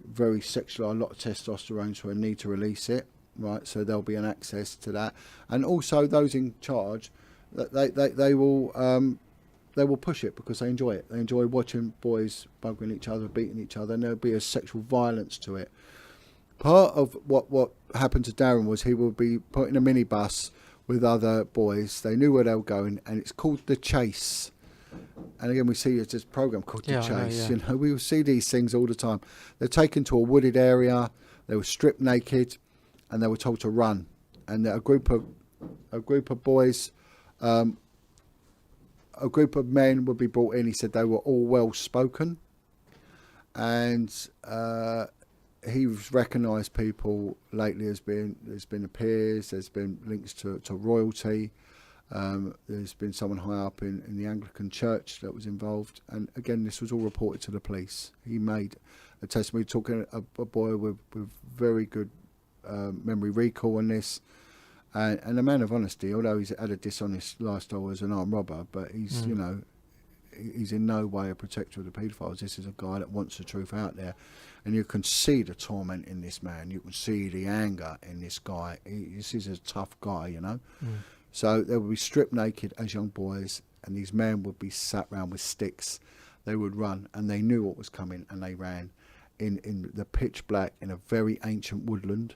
very sexual, a lot of testosterone, so I need to release it, right? So there'll be an access to that, and also those in charge, they will push it because they enjoy it. They enjoy watching boys bugging each other, beating each other, and there'll be a sexual violence to it. Part of what happened to Darren was he would be put in a minibus with other boys. They knew where they were going, and it's called The Chase. And again, we see it's this program called The Chase. You know, we will see these things all the time. They're taken to a wooded area. They were stripped naked, and they were told to run. And a group of boys, a group of men would be brought in. He said they were all well spoken, and he's recognised people lately as being. There's been peers. There's been links to royalty. There's been someone high up in the Anglican Church that was involved, and again, this was all reported to the police. He made a testimony, talking a boy with very good memory recall on this, and a man of honesty. Although he's had a dishonest lifestyle as an armed robber, but he's you know, he's in no way a protector of the paedophiles. This is a guy that wants the truth out there, and you can see the torment in this man. You can see the anger in this guy. This is a tough guy, you know. So they would be stripped naked as young boys, and these men would be sat round with sticks. They would run, and they knew what was coming, and they ran in the pitch black in a very ancient woodland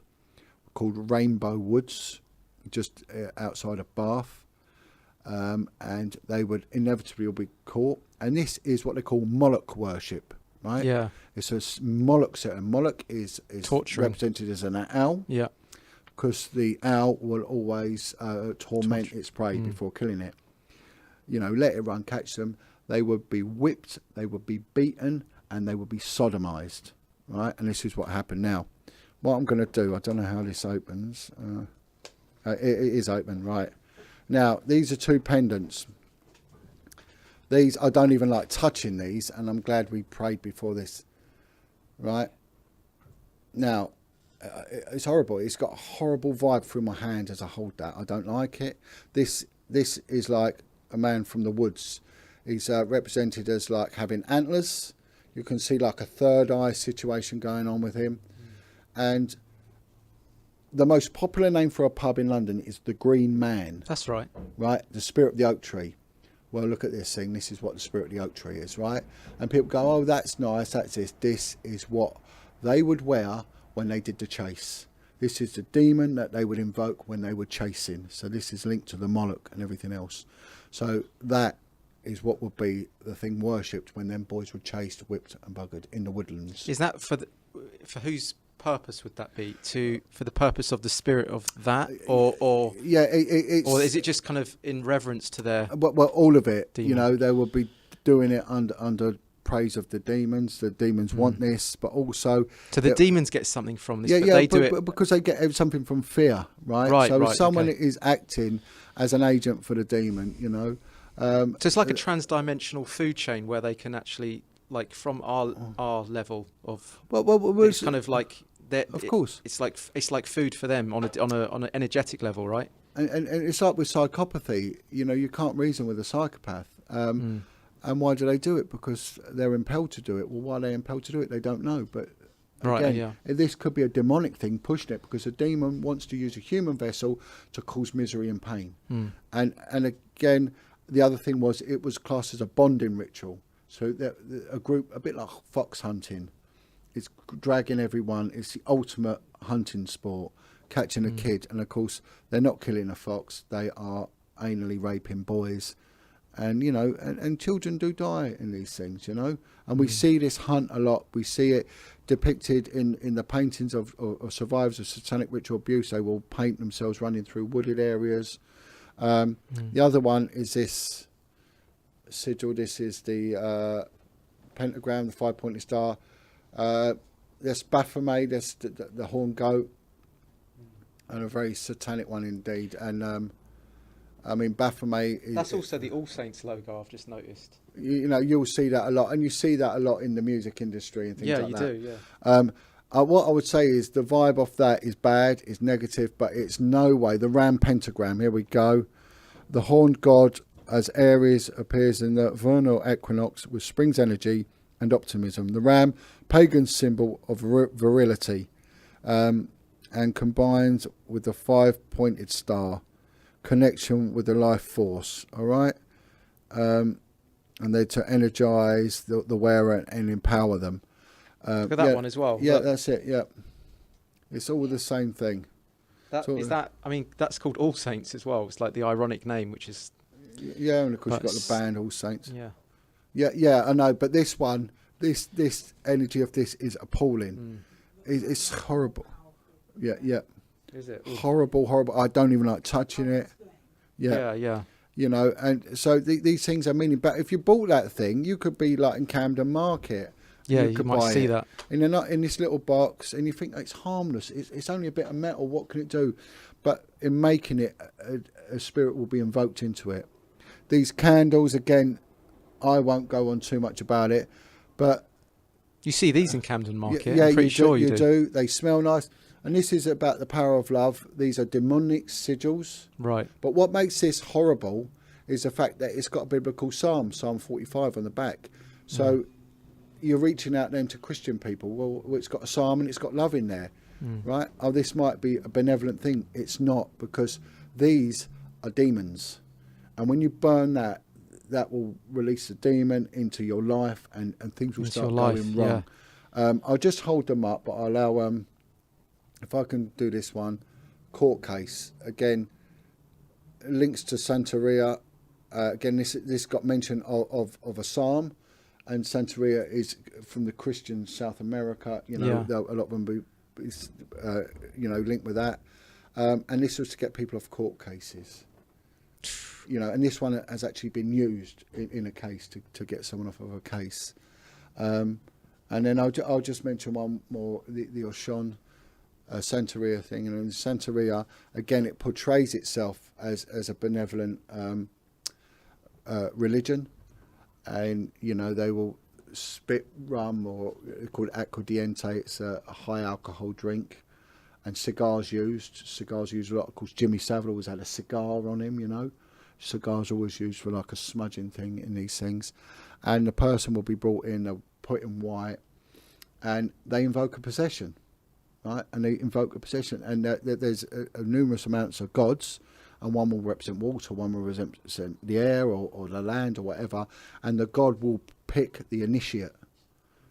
called Rainbow Woods, just outside of Bath. And they would inevitably all be caught. And this is what they call Moloch worship, right? Yeah. It's a Moloch set, and Moloch is torturing, represented as an owl. Yeah. Because the owl will always torment its prey before killing it. You know, let it run, catch them. They would be whipped, they would be beaten, and they would be sodomized, right? And this is what happened now. What I'm going to do, I don't know how this opens. It is open, right. Now, these are two pendants. These, I don't even like touching these, and I'm glad we prayed before this, right? Now, it's horrible. It's got a horrible vibe through my hand as I hold that. I don't like it. This is like a man from the woods. He's represented as like having antlers. You can see like a third eye situation going on with him. And the most popular name for a pub in London is the Green Man. That's right. Right? The Spirit of the Oak Tree. Well, look at this thing. This is what the Spirit of the Oak Tree is, right? And people go, oh, that's nice. That's this. This is what they would wear when they did the chase. This is the demon that they would invoke when they were chasing. So this is linked to the Moloch and everything else. So that is what would be the thing worshipped when them boys were chased, whipped and buggered in the woodlands. Is that for whose purpose would that be? For the purpose of the spirit of that, or yeah, it's, or is it just kind of in reverence to their? Well, all of it. Demon. You know, they will be doing it under praise of the demons. The demons want this, but also so the demons get something from this. Yeah, but yeah, they do it because they get something from fear, right? Right, so right, if someone okay. is acting as an agent for the demon, you know. So it's like a trans-dimensional food chain where they can actually, like, from our level of. Well, it's kind of like of course, it's like food for them on an energetic level, right? And it's like with psychopathy. You know, you can't reason with a psychopath. And why do they do it? Because they're impelled to do it. Well, why are they impelled to do it? They don't know. But again, this could be a demonic thing pushing it, because a demon wants to use a human vessel to cause misery and pain. And again, the other thing was it was classed as a bonding ritual. So a group, a bit like fox hunting, it's dragging everyone. It's the ultimate hunting sport, catching a kid. And of course, they're not killing a fox. They are anally raping boys. And, you know, and children do die in these things, you know. And we see this hunt a lot. We see it depicted in the paintings of survivors of satanic ritual abuse. They will paint themselves running through wooded areas. The other one is this sigil. This is the pentagram, the 5-pointed star. There's Baphomet, there's the horned goat, and a very satanic one indeed. And I mean, Baphomet is... That's also the All Saints logo, I've just noticed. You know, you'll see that a lot, and you see that a lot in the music industry and things like that. Yeah, you do, yeah. What I would say is the vibe off that is bad, is negative, but it's no way. The ram pentagram, here we go. The horned god as Aries appears in the vernal equinox with spring's energy and optimism. The ram, pagan symbol of virility, and combines with the 5-pointed star, connection with the life force, all right? And they're to energize the wearer and empower them. Look at that one as well. Yeah, Look. that's it, yeah. It's all the same thing. I mean, that's called All Saints as well. It's like the ironic name, which is... Yeah, and of course you've got the band All Saints. Yeah. Yeah, I know, but this one, this energy of this is appalling. It's horrible. Yeah. Is it? Horrible. I don't even like touching it. Yeah. You know, and so these things are meaning. But if you bought that thing, you could be like in Camden Market. Yeah, you might see that. And they're not in this little box, and you think it's harmless. It's only a bit of metal. What can it do? But in making it, a spirit will be invoked into it. These candles, again, I won't go on too much about it, but you see these in Camden Market. Yeah, I'm pretty sure you do. They smell nice. And this is about the power of love. These are demonic sigils. Right. But what makes this horrible is the fact that it's got a biblical psalm, Psalm 45 on the back. So you're reaching out then to Christian people. Well, it's got a psalm and it's got love in there, right? Oh, this might be a benevolent thing. It's not, because these are demons. And when you burn that will release the demon into your life, and things will start going wrong. Yeah. I'll just hold them up, but I'll allow... if I can do this one, court case. Again, links to Santeria. Again, this got mention of a psalm, and Santeria is from the Christian South America. You know, a lot of them be linked with that. And this was to get people off court cases. You know, and this one has actually been used in a case to get someone off of a case. And then I'll just mention one more, the Oshon. Santeria thing, and in Santeria, again, it portrays itself as a benevolent religion, and you know, they will spit rum, or called accordiente. It's a high alcohol drink, and cigars used a lot. Of course, Jimmy Savile always had a cigar on him. You know, cigars are always used for like a smudging thing in these things, and the person will be brought in, they'll put in white, and they invoke a possession. Right, and they invoke a possession, and there's numerous amounts of gods, and one will represent water, one will represent the air or the land or whatever, and the god will pick the initiate.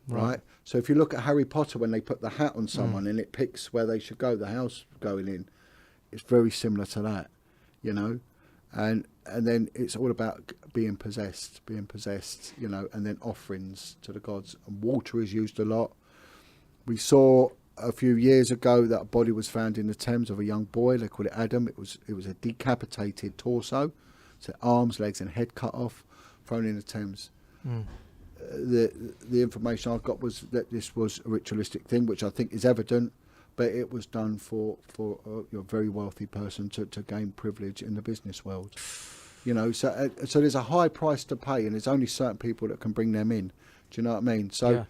right? So if you look at Harry Potter, when they put the hat on someone and it picks where they should go, the house going in, it's very similar to that, you know. And then it's all about being possessed, you know, and then offerings to the gods. And water is used a lot. We saw a few years ago that a body was found in the Thames of a young boy. They called it Adam. It was a decapitated torso, so arms, legs, and head cut off, thrown in the Thames. The information I got was that this was a ritualistic thing, which I think is evident, but it was done for a very wealthy person to gain privilege in the business world. You know, so there's a high price to pay, and there's only certain people that can bring them in. Do you know what I mean? So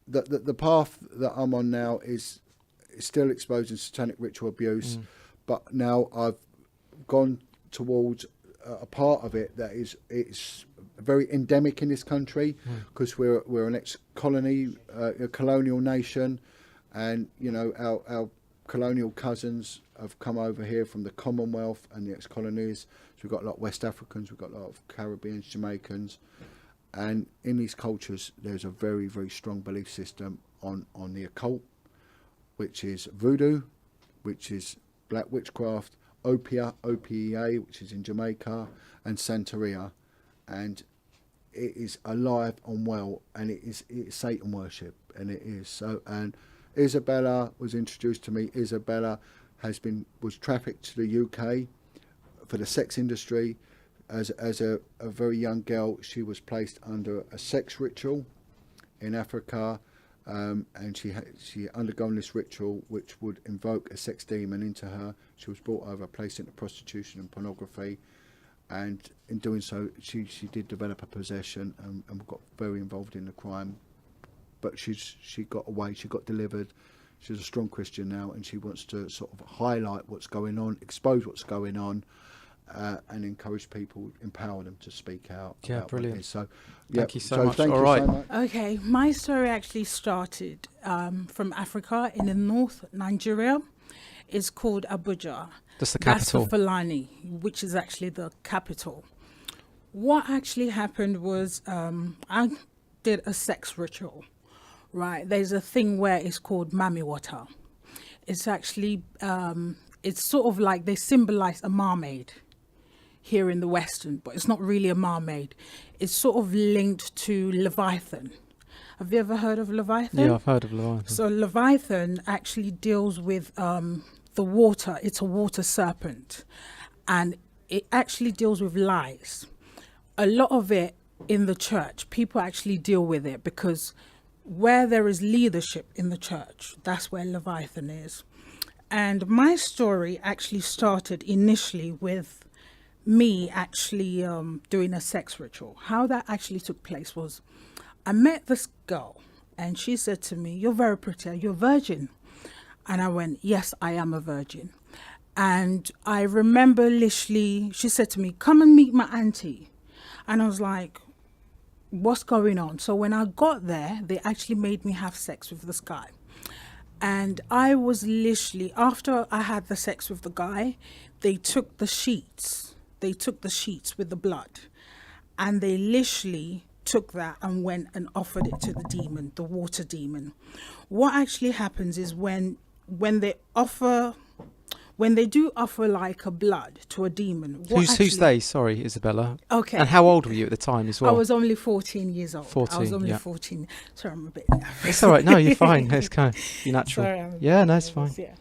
the path that I'm on now is still exposing satanic ritual abuse, but now I've gone towards a part of it that it's very endemic in this country, because we're an ex-colony, a colonial nation, and you know our colonial cousins have come over here from the Commonwealth and the ex-colonies. So we've got a lot of West Africans, we've got a lot of Caribbeans, Jamaicans, and in these cultures there's a very, very strong belief system on the occult, which is voodoo, which is black witchcraft, OPEA, which is in Jamaica, and Santeria, and it is alive and well, and it's Satan worship, and it is so. And Isabella was introduced to me. Isabella was trafficked to the UK for the sex industry. As a very young girl, she was placed under a sex ritual in Africa, and she undergone this ritual which would invoke a sex demon into her. She was brought over, placed into prostitution and pornography, and in doing so she did develop a possession and got very involved in the crime. But she got away, she got delivered. She's a strong Christian now, and she wants to sort of highlight what's going on, expose what's going on, and encourage people, empower them to speak out. Yeah, brilliant. What it is. So, thank you so much. Thank All you right. so much. Okay, my story actually started from Africa in the north, Nigeria. It's called Abuja. That's the capital. That's Fulani, which is actually the capital. What actually happened was I did a sex ritual, right? There's a thing where it's called Mami Water. It's actually, it's sort of like they symbolize a mermaid here in the Western, but it's not really a mermaid. It's sort of linked to Leviathan. Have you ever heard of Leviathan? Yeah, I've heard of Leviathan. So Leviathan actually deals with the water. It's a water serpent, and it actually deals with lies. A lot of it in the church, people actually deal with it because where there is leadership in the church, that's where Leviathan is. And my story actually started initially with me actually doing a sex ritual. How that actually took place was I met this girl and she said to me, "You're very pretty, are you a virgin?" And I went, "Yes, I am a virgin." And I remember literally, she said to me, "Come and meet my auntie." And I was like, what's going on? So when I got there, they actually made me have sex with this guy. And I was literally, after I had the sex with the guy, they took the sheets. They took the sheets with the blood. And they literally took that and went and offered it to the demon, the water demon. What actually happens is when they do offer like a blood to a demon. Who's they? Sorry, Isabella. Okay. And how old were you at the time as well? I was only 14 years old. 14, I was only yeah. 14. Sorry, I'm a bit nervous. It's all right. No, you're fine. It's kind of you're natural. Sorry, yeah, no, it's fine. Yeah.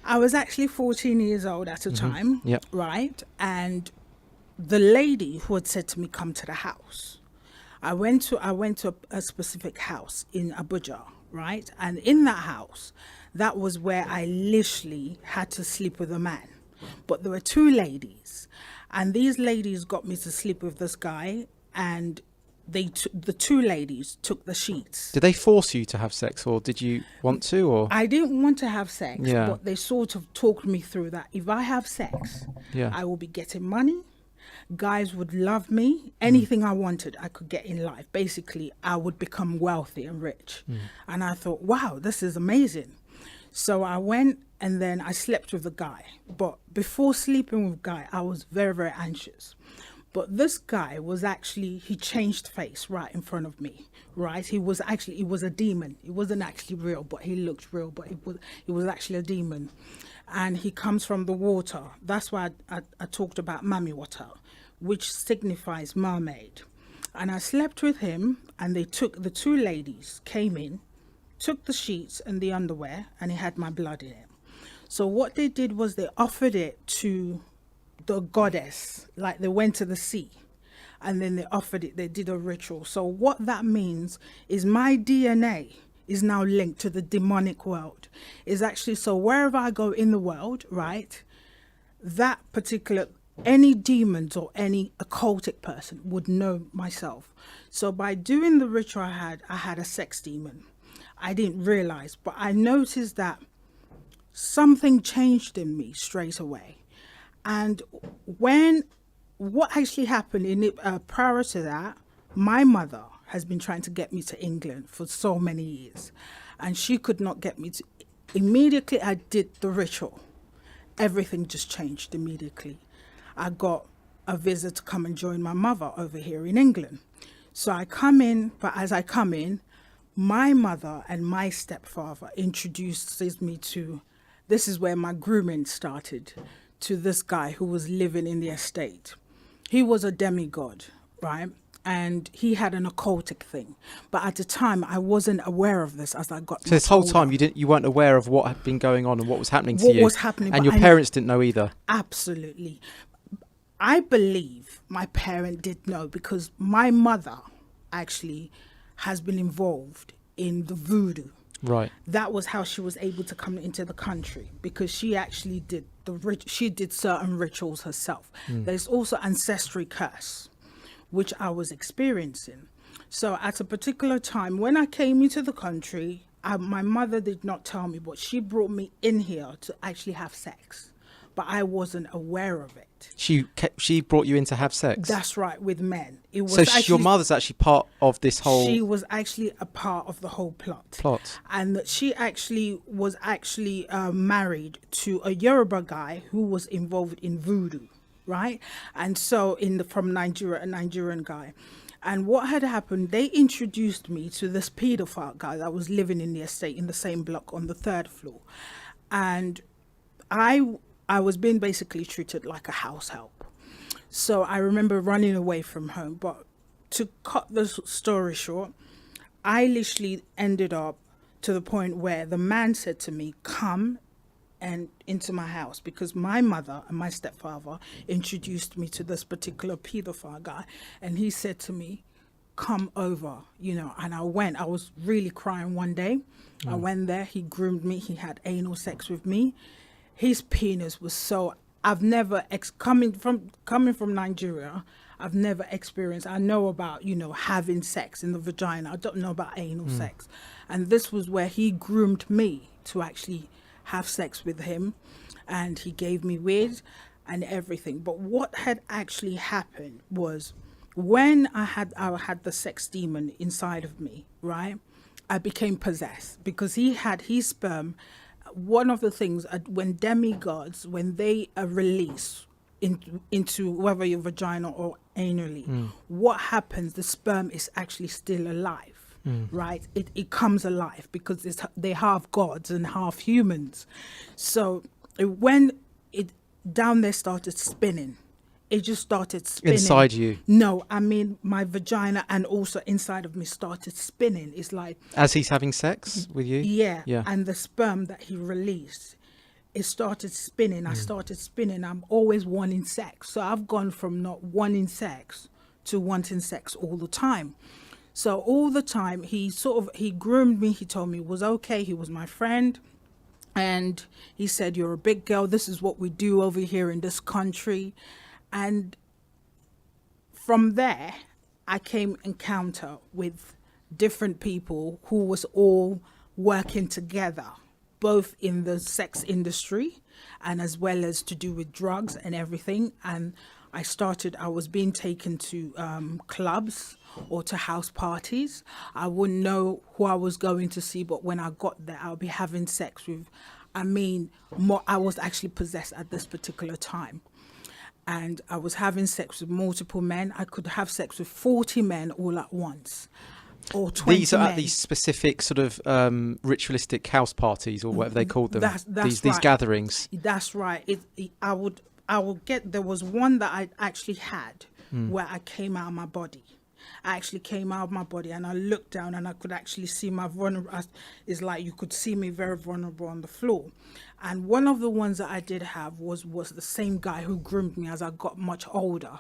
I was actually 14 years old at the time. Yep. Right. And the lady who had said to me, "Come to the house." I went to a specific house in Abuja, right? And in that house, that was where I literally had to sleep with a man. But there were two ladies, and these ladies got me to sleep with this guy, and the two ladies took the sheets. Did they force you to have sex, or did you want to? Or I didn't want to have sex, Yeah. but they sort of talked me through that. If I have sex, Yeah. I will be getting money. Guys would love me. Anything I wanted, I could get in life. Basically, I would become wealthy and rich. And I thought, wow, this is amazing. So I went and then I slept with the guy. But before sleeping with the guy, I was very, very anxious. But this guy was actually, he changed face right in front of me, right? He was a demon. It wasn't actually real, but he looked real, but it was actually a demon. And he comes from the water. That's why I talked about mami water, which signifies mermaid. And I slept with him, and the two ladies came in, took the sheets and the underwear, and it had my blood in it. So what they did was they offered it to the goddess, like they went to the sea, and then they offered it, they did a ritual. So what that means is my DNA is now linked to the demonic world. Is actually, so wherever I go in the world, right, that particular, any demons or any occultic person would know myself. So by doing the ritual I had a sex demon. I didn't realize, but I noticed that something changed in me straight away. And what actually happened prior to that, my mother has been trying to get me to England for so many years, and she could not get me to. Immediately I did the ritual, everything just changed immediately. I got a visit to come and join my mother over here in England. So I come in, but as I come in, my mother and my stepfather introduces me to, this is where my grooming started, to this guy who was living in the estate. He was a demigod, right? And he had an occultic thing. But at the time, I wasn't aware of this as I got So this whole time, you weren't aware of what had been going on and what was happening to you? What was happening. And your parents didn't know either? Absolutely. I believe my parent did know, because my mother actually has been involved in the voodoo. Right. That was how she was able to come into the country, because she actually did certain rituals herself. There's also Ancestry Curse, which I was experiencing. So at a particular time when I came into the country, my mother did not tell me, but she brought me in here to actually have sex, but I wasn't aware of it. She brought you in to have sex? That's right, with men. It was so your mother's actually part of this whole... She was actually a part of the whole plot. And she actually was married to a Yoruba guy who was involved in voodoo, right? And so from Nigeria, a Nigerian guy. And what had happened, they introduced me to this pedophile guy that was living in the estate in the same block on the 3rd floor. And I was being basically treated like a house help. So I remember running away from home. But to cut the story short, I literally ended up to the point where the man said to me, come and into my house, because my mother and my stepfather introduced me to this particular pedophile guy. And he said to me, come over, and I went. I was really crying one day. I went there, he groomed me, he had anal sex with me. His penis was so, I've never, coming from Nigeria, I've never experienced, I know about, having sex in the vagina. I don't know about anal sex. And this was where he groomed me to actually have sex with him. And he gave me weed and everything. But what had actually happened was when I had the sex demon inside of me, right? I became possessed because he had his sperm. One of the things, when demigods, when they are released into whether your vagina or anally, what happens, the sperm is actually still alive, right? It comes alive because they half gods and half humans. So when it down there started spinning, it just started spinning. Inside you? No, I mean my vagina and also inside of me started spinning. It's like... As he's having sex with you? Yeah. And the sperm that he released, it started spinning. I started spinning. I'm always wanting sex. So I've gone from not wanting sex to wanting sex all the time. So all the time, he groomed me. He told me it was okay. He was my friend. And he said, you're a big girl. This is what we do over here in this country. And from there, I came encounter with different people who was all working together, both in the sex industry and as well as to do with drugs and everything. And I was being taken to clubs or to house parties. I wouldn't know who I was going to see, but when I got there, I'll be having sex with, I was actually possessed at this particular time. and I was having sex with multiple men. I could have sex with 40 men all at once, or 20 These are men. at these specific sort of ritualistic house parties, or whatever they called them. That's these right. gatherings. That's right. I would get. There was one that I actually had where I came out of my body. I actually came out of my body and I looked down and I could actually see my vulnerable. It's like you could see me very vulnerable on the floor. And one of the ones that I did have was the same guy who groomed me as I got much older.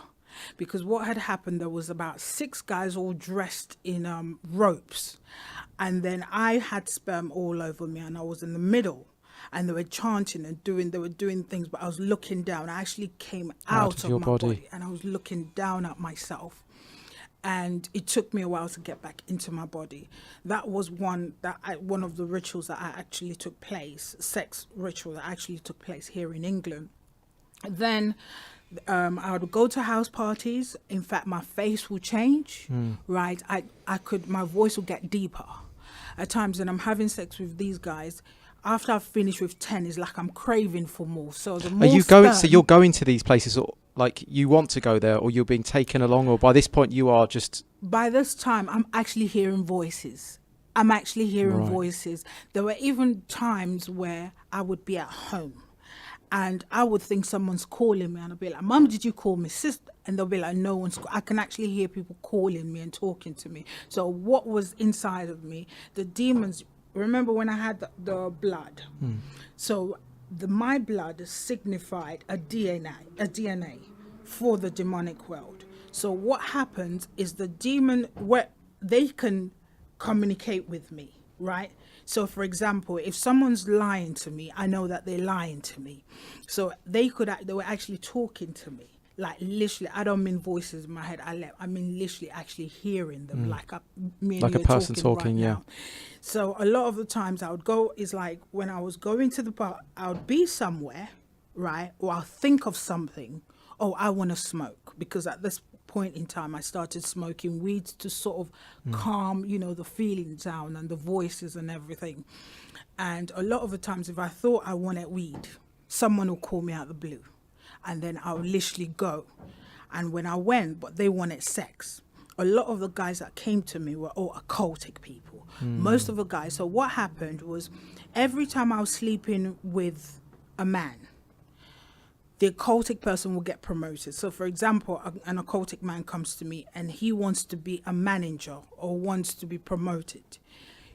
Because what had happened, there was about 6 guys all dressed in ropes. And then I had sperm all over me and I was in the middle. And they were chanting and they were doing things, but I was looking down. I actually came out of my body and I was looking down at myself. And it took me a while to get back into my body. That was one of the rituals that I actually took place, sex ritual that actually took place here in England. Then I would go to house parties. In fact, my face will change, right? My voice will get deeper. At times when I'm having sex with these guys, after I've finished with 10, it's like I'm craving for more. So the more So you're going to these places, or like you want to go there, or you're being taken along, or by this point you are just... By this time, I'm actually hearing voices. Voices. There were even times where I would be at home and I would think someone's calling me and I'd be like, Mum, did you call me? Sister? And they'll be like, no one's I can actually hear people calling me and talking to me. So what was inside of me, the demons... Remember when I had the blood? So my blood signified a DNA for the demonic world. So what happens is the demon, they can communicate with me, right? So for example, if someone's lying to me, I know that they're lying to me. So they were actually talking to me. Like literally, I don't mean voices in my head. I mean literally actually hearing them, like a person talking, right yeah. now. So a lot of the times I would go, is like when I was going to the park, I would be somewhere, right? Or I'll think of something. Oh, I want to smoke, because at this point in time I started smoking weeds to sort of calm, the feelings down and the voices and everything. And a lot of the times, if I thought I wanted weed, someone will call me out the blue. And then I would literally go. And when I went, but they wanted sex. A lot of the guys that came to me were all occultic people. Most of the guys. So what happened was, every time I was sleeping with a man, the occultic person will get promoted. So for example, an occultic man comes to me and he wants to be a manager or wants to be promoted.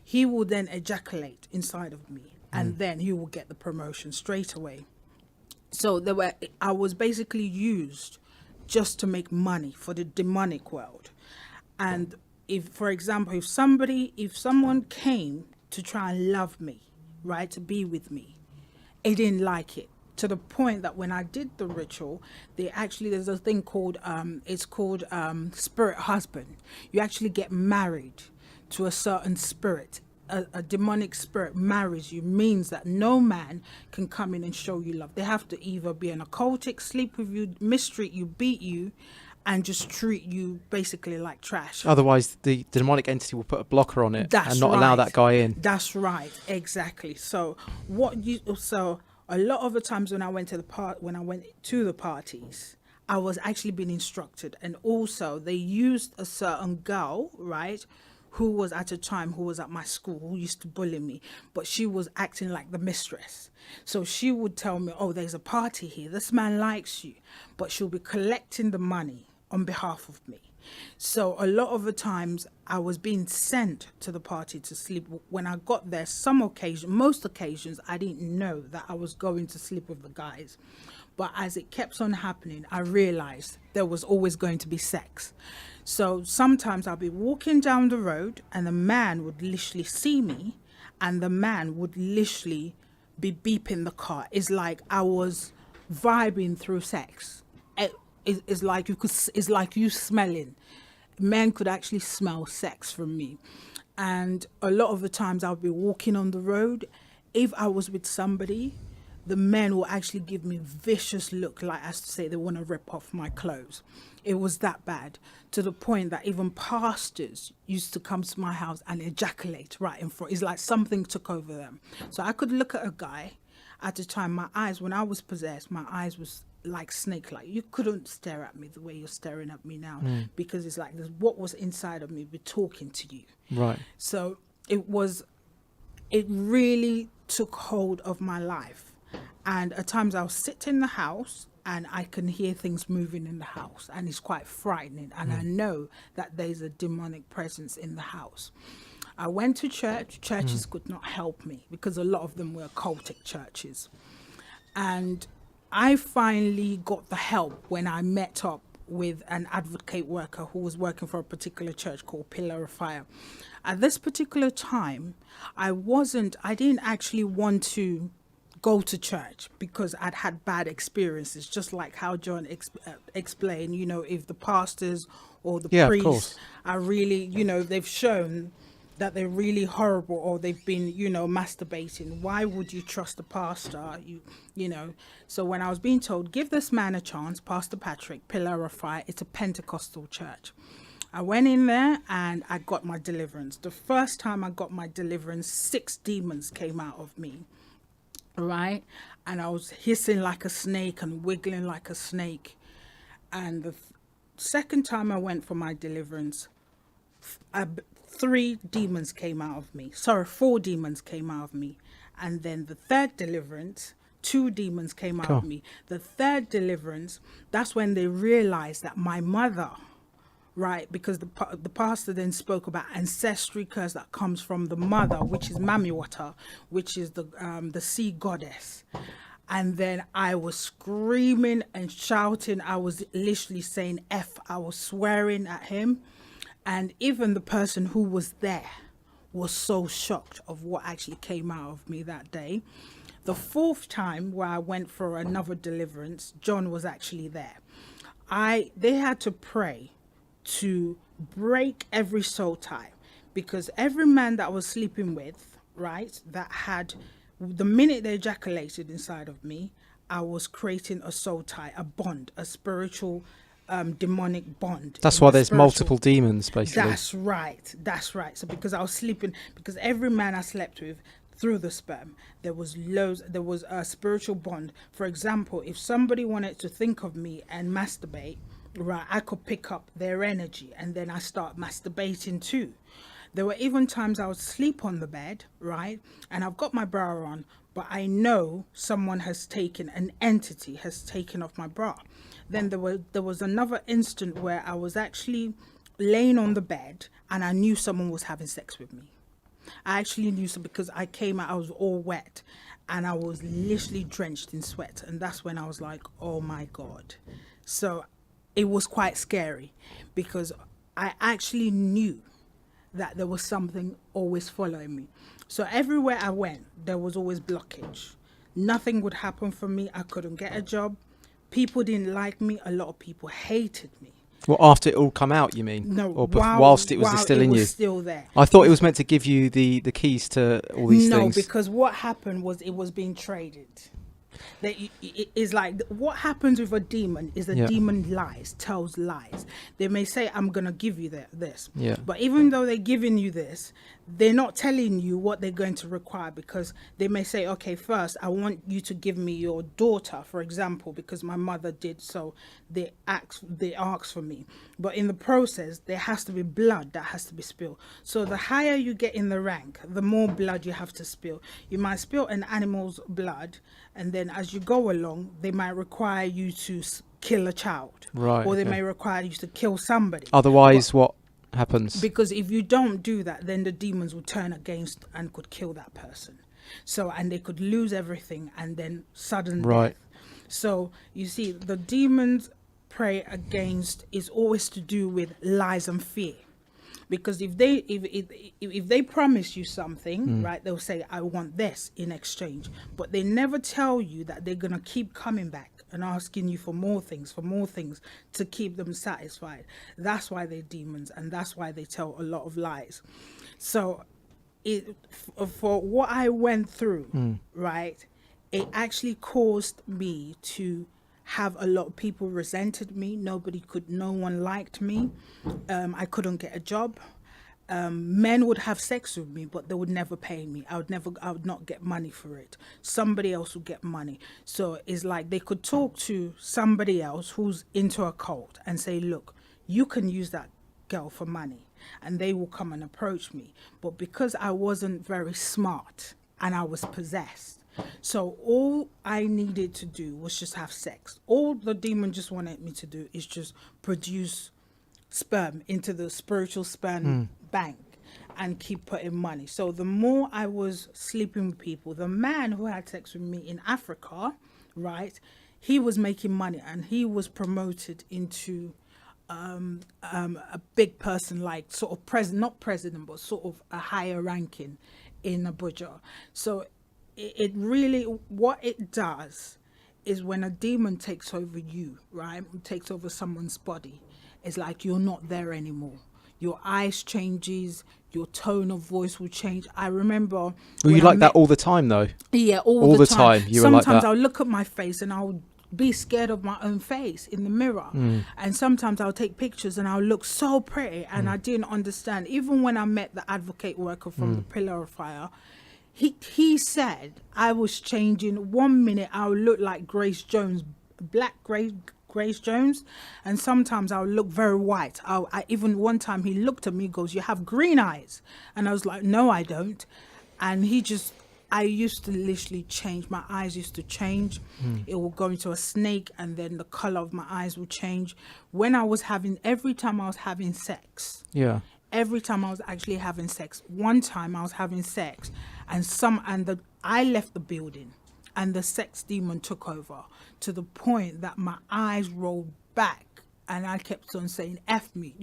He will then ejaculate inside of me and then he will get the promotion straight away. So I was basically used just to make money for the demonic world. And for example, if someone came to try and love me, right, to be with me, I didn't like it. To the point that when I did the ritual, there's a thing called, spirit husband. You actually get married to a certain spirit. A demonic spirit marries you, means that no man can come in and show you love. They have to either be an occultic, sleep with you, mistreat you, beat you, and just treat you basically like trash. Otherwise, the demonic entity will put a blocker on it and not allow that guy in. That's right, exactly. So a lot of the times when I went to the parties, I was actually being instructed, and also they used a certain girl, right, who was at my school, who used to bully me, but she was acting like the mistress. So she would tell me, oh, there's a party here, this man likes you, but she'll be collecting the money on behalf of me. So a lot of the times I was being sent to the party to sleep. When I got there, most occasions, I didn't know that I was going to sleep with the guys. But as it kept on happening, I realized there was always going to be sex. So sometimes I'll be walking down the road and the man would literally see me and the man would literally be beeping the car. It's like I was vibing through sex. It's like you smelling. Men could actually smell sex from me. And a lot of the times I'll be walking on the road. If I was with somebody, the men will actually give me vicious look, like as to say they want to rip off my clothes. It was that bad, to the point that even pastors used to come to my house and ejaculate right in front. It's like something took over them. So I could look at a guy. At the time, my eyes, when I was possessed, my eyes was like snake-like. You couldn't stare at me the way you're staring at me now, Mm. because it's like what was inside of me be talking to you. Right. So it really took hold of my life. And at times I'll sit in the house and I can hear things moving in the house, and it's quite frightening. And I know that there's a demonic presence in the house. I went to churches could not help me because a lot of them were occultic churches. And I finally got the help when I met up with an advocate worker who was working for a particular church called Pillar of Fire. At this particular time, I didn't actually want to go to church because I'd had bad experiences, just like how John explained, you know, if the pastors or the priests are really, you know, they've shown that they're really horrible, or they've been, you know, masturbating. Why would you trust a pastor? You know. So when I was being told, give this man a chance, Pastor Patrick, Pillar of Fire, it's a Pentecostal church. I went in there and I got my deliverance. The first time I got my deliverance, 6 demons came out of me, right? And I was hissing like a snake and wiggling like a snake. And the second time I went for my deliverance, 3 demons came out of me. Sorry, 4 demons came out of me. And then the third deliverance, 2 demons came out of me. The third deliverance, that's when they realized that my mother, right, because the pastor then spoke about ancestry curse that comes from the mother, which is Mamiwata, which is the sea goddess. And then I was screaming and shouting. I was literally saying F. I was swearing at him. And even the person who was there was so shocked of what actually came out of me that day. The 4th time where I went for another deliverance, John was actually there. They had to pray to break every soul tie, because every man that I was sleeping with, right, that had, the minute they ejaculated inside of me, I was creating a soul tie, a bond, a spiritual demonic bond. That's why there's multiple demons, basically. That's right. So because I was sleeping, because every man I slept with, through the sperm, there was a spiritual bond. For example, if somebody wanted to think of me and masturbate, right, I could pick up their energy and then I start masturbating too. There were even times I would sleep on the bed, right, and I've got my bra on, but I know an entity has taken off my bra. Then there was another instant where I was actually laying on the bed and I knew someone was having sex with me. I actually knew so, because I came out, I was all wet and I was literally drenched in sweat. And that's when I was like, oh my God. So it was quite scary, because I actually knew that there was something always following me. So everywhere I went, there was always blockage. Nothing would happen for me. I couldn't get a job. People didn't like me. A lot of people hated me. Well, after it all come out, you mean? No, or whilst it was still in you? Still there. I thought it was meant to give you the keys to all these things. No, because what happened was it was being traded. It is like, what happens with a demon is a demon tells lies. They may say, I'm going to give you this. Yeah. But even though they're giving you this, they're not telling you what they're going to require, because they may say, okay, first, I want you to give me your daughter, for example, because my mother did so. They ask for me. But in the process, there has to be blood that has to be spilled. So the higher you get in the rank, the more blood you have to spill. You might spill an animal's blood, and then as you go along, they might require you to kill a child. Right. Or they may require you to kill somebody. Otherwise, what happens? Because if you don't do that, then the demons will turn against and could kill that person. So, and they could lose everything, and then sudden death. So you see, the demons pray against is always to do with lies and fear. Because if they promise you something, right, they'll say, I want this in exchange. But they never tell you that they're going to keep coming back and asking you for more things to keep them satisfied. That's why they're demons, and that's why they tell a lot of lies. So for what I went through, right, it actually caused me to have a lot of people resented me. No one liked me. I couldn't get a job. men would have sex with me, but they would never pay me. I would not get money for it. Somebody else would get money. So it's like they could talk to somebody else who's into a cult and say, look, you can use that girl for money, and they will come and approach me. But because I wasn't very smart and I was possessed, so all I needed to do was just have sex. All the demon just wanted me to do is just produce sperm into the spiritual sperm bank and keep putting money. So the more I was sleeping with people, the man who had sex with me in Africa, right, he was making money and he was promoted into a big person, like sort of not president, but sort of a higher ranking in Abuja. So it really, what it does is when a demon takes over you, right, takes over someone's body, it's like you're not there anymore. Your eyes changes, your tone of voice will change. I remember. Were you like that all the time, though? Yeah, all the time. You were like that. Sometimes I'll look at my face and I'll be scared of my own face in the mirror. And sometimes I'll take pictures and I'll look so pretty, and I didn't understand. Even when I met the advocate worker from the Pillar of Fire, he said I was changing. 1 minute I'll look like Grace Jones, black Grace Jones, and sometimes I'll look very white. I even one time he looked at me, goes, "You have green eyes," and I was like, "No, I don't." And I used to literally change. My eyes used to change. It will go into a snake, and then the color of my eyes will change. Every time I was having sex. Yeah. Every time I was actually having sex. One time I was having sex, and I left the building, and the sex demon took over to the point that my eyes rolled back, and I kept on saying, "F me,"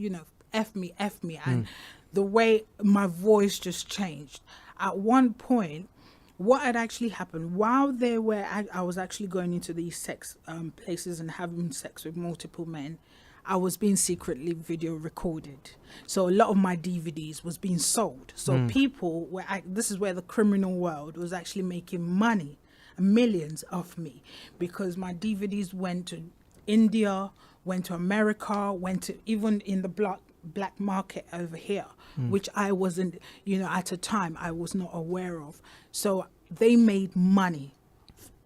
"F me, F me," and the way my voice just changed. At one point, what had actually happened while I was actually going into these sex places and having sex with multiple men, I was being secretly video recorded. So a lot of my DVDs was being sold. So people this is where the criminal world was actually making money, millions off me, because my DVDs went to India, went to America, went to even in the black market over here, which I wasn't, at a time I was not aware of. So they made money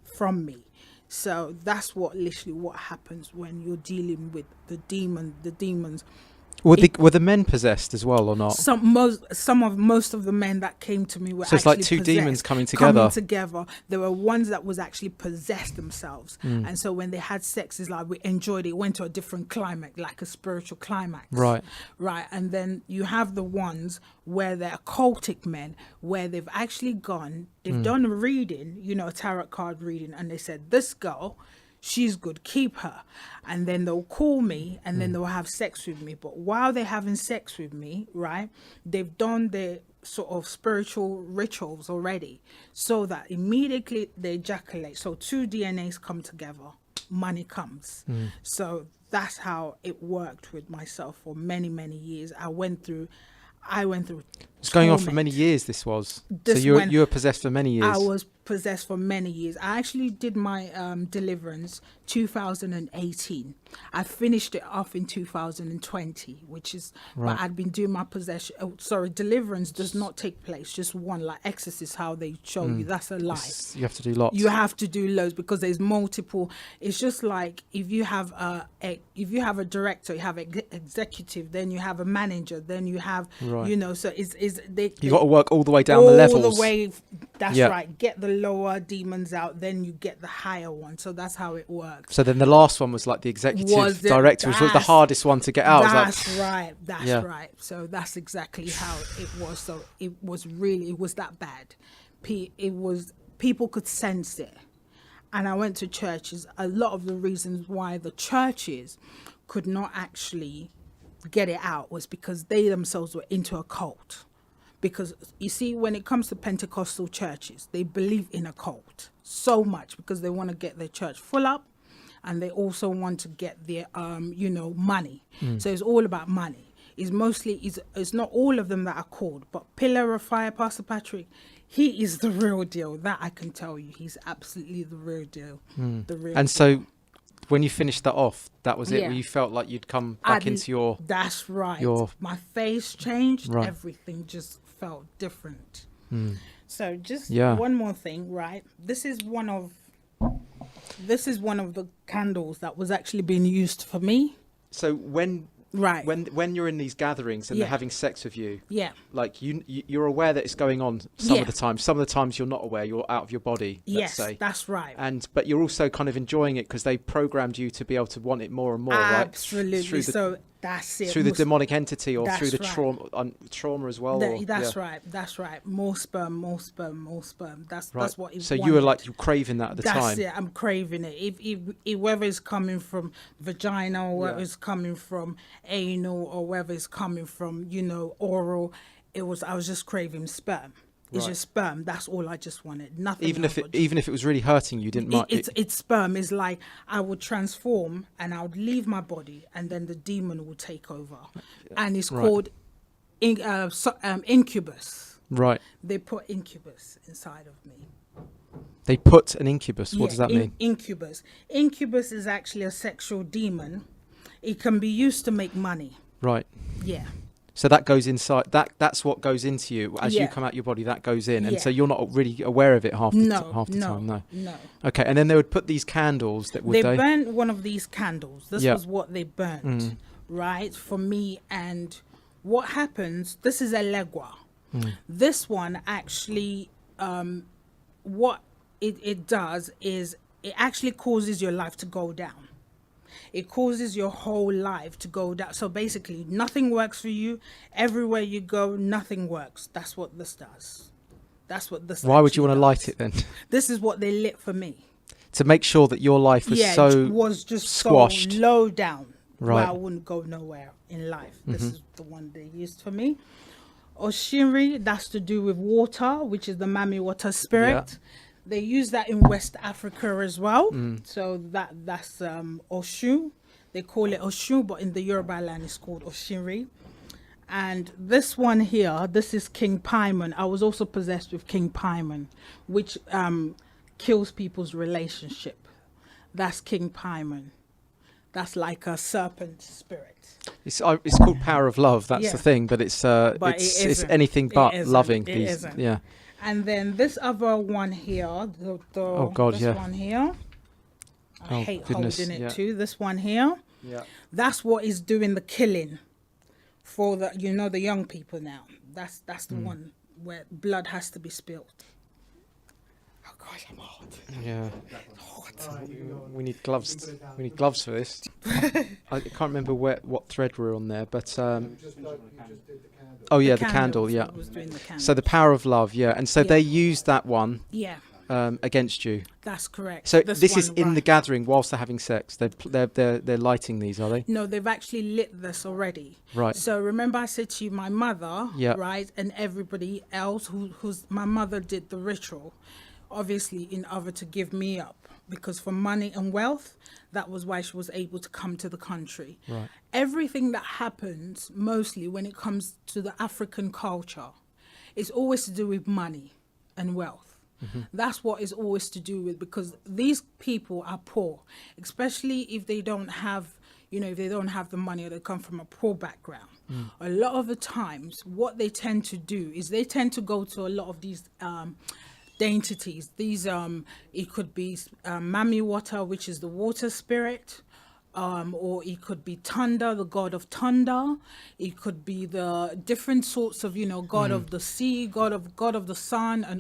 from me. So that's literally what happens when you're dealing with the demons. Were the men possessed as well or not? Most of the men that came to me were so it's actually like two possessed, demons coming together. There were ones that was actually possessed themselves, and so when they had sex, it's like we enjoyed it. It went to a different climax, like a spiritual climax. Right. And then you have the ones where they're occultic men, where they've actually they've done a reading, a tarot card reading, and they said, "This girl, she's good, keep her." And then they'll call me and then they'll have sex with me. But while they're having sex with me, right, they've done their sort of spiritual rituals already, so that immediately they ejaculate. So 2 DNAs come together, money comes. So that's how it worked with myself for many, many years. I went through it's going on for many years. So you were possessed for many years. I was possessed for many years. I actually did my deliverance 2018. I finished it off in 2020, which is but I'd been doing my deliverance does not take place just one, like exorcist, how they show you. That's a lie. You have to do lots. You have to do loads because there's multiple. It's just like if you have a director, you have an executive, then you have a manager, then you have so you got to work all the way down the levels. All the way. That's right. Get the lower demons out, then you get the higher one. So that's how it works. So then the last one was like the executive director, which was the hardest one to get out. That's right. That's right. So that's exactly how it was. So it was that bad. People could sense it. And I went to churches. A lot of the reasons why the churches could not actually get it out was because they themselves were into a cult. Because you see, when it comes to Pentecostal churches, they believe in a cult so much because they want to get their church full up, and they also want to get their money. So it's all about money. It's not all of them that are called, but Pillar of Fire, Pastor Patrick, he is the real deal. That I can tell you, he's absolutely the real deal. So when you finished that off, that was it. Yeah. Where you felt like you'd come back into your. That's right. Your, my face changed. Right. Everything just felt different. Mm. So just Yeah. one more thing, right? This is one of the candles that was actually being used for me. So when you're in these gatherings and Yeah. they're having sex with you, Yeah. like you're aware that it's going on some Yeah. of the time. Some of the times you're not aware. You're out of your body. Let's Yes, say. that's right. But you're also kind of enjoying it because they programmed you to be able to want it more and more, right? Absolutely. So that's it. Through the demonic entity or through the right. trauma as well. That's right. That's right. More sperm, more sperm, more sperm. That's what it So wanted. you were like you're craving that at the time. That's it. I'm craving it. If whether it's coming from vagina or whether it's coming from anal or whether it's coming from oral, I was just craving sperm. It's Right. just sperm. That's all I just wanted. Nothing. Even if it was really hurting you, didn't mind. It's sperm. It's like I would transform and I would leave my body, and then the demon will take over, and it's called incubus. Right. They put incubus inside of me. They put an incubus. What does that mean? Incubus. Incubus is actually a sexual demon. It can be used to make money. Right. Yeah. So that goes inside. That's what goes into you as you come out your body. That goes in, and so you're not really aware of it half the time. No. Okay, and then they would put these candles that would they burnt one of these candles. This Yeah. was what they burnt, right, for me. And what happens? This is a legua. This one actually, what it does is it actually causes your life to go down. It causes your whole life to go down. So basically, nothing works for you. Everywhere you go, nothing works. That's what this does. That's what this. Why would you want to light it then? This is what they lit for me. To make sure that your life was just squashed, so low down, right? Where I wouldn't go nowhere in life. This is the one they used for me. Oshiri, that's to do with water, which is the Mami water spirit. Yeah. They use that in West Africa as well. So that's Oshu. They call it Oshu, but in the Yoruba land it's called Oshiri. And this one here, this is King Paimon. I was also possessed with King Paimon, which kills people's relationship. That's King Paimon. That's like a serpent spirit. It's called power of love. That's the thing, but it's anything but loving. Yeah. And then this other one here, this one here, I hate holding it too. This one here, that's what is doing the killing for the the young people now. That's the one where blood has to be spilled. Oh gosh, I'm hot. Yeah. We need gloves. We need gloves for this. I can't remember what thread we're on there, but the candle. Yeah. So the power of love. Yeah, and so they used that one. Yeah. Against you. That's correct. So this is in the gathering whilst they're having sex. They're lighting these, are they? No, they've actually lit this already. Right. So remember, I said to you, my mother, right, and everybody else who's my mother did the ritual, obviously in order to give me up, because for money and wealth, that was why she was able to come to the country. Right. Everything that happens, mostly when it comes to the African culture, is always to do with money and wealth. That's what is always to do with, because these people are poor, especially if they don't have, if they don't have the money or they come from a poor background. A lot of the times, what they tend to do is they tend to go to a lot of these dainties. These it could be Mami water, which is the water spirit, or it could be Tunda, the god of Tunda. It could be the different sorts of god of the sea, god of the sun, and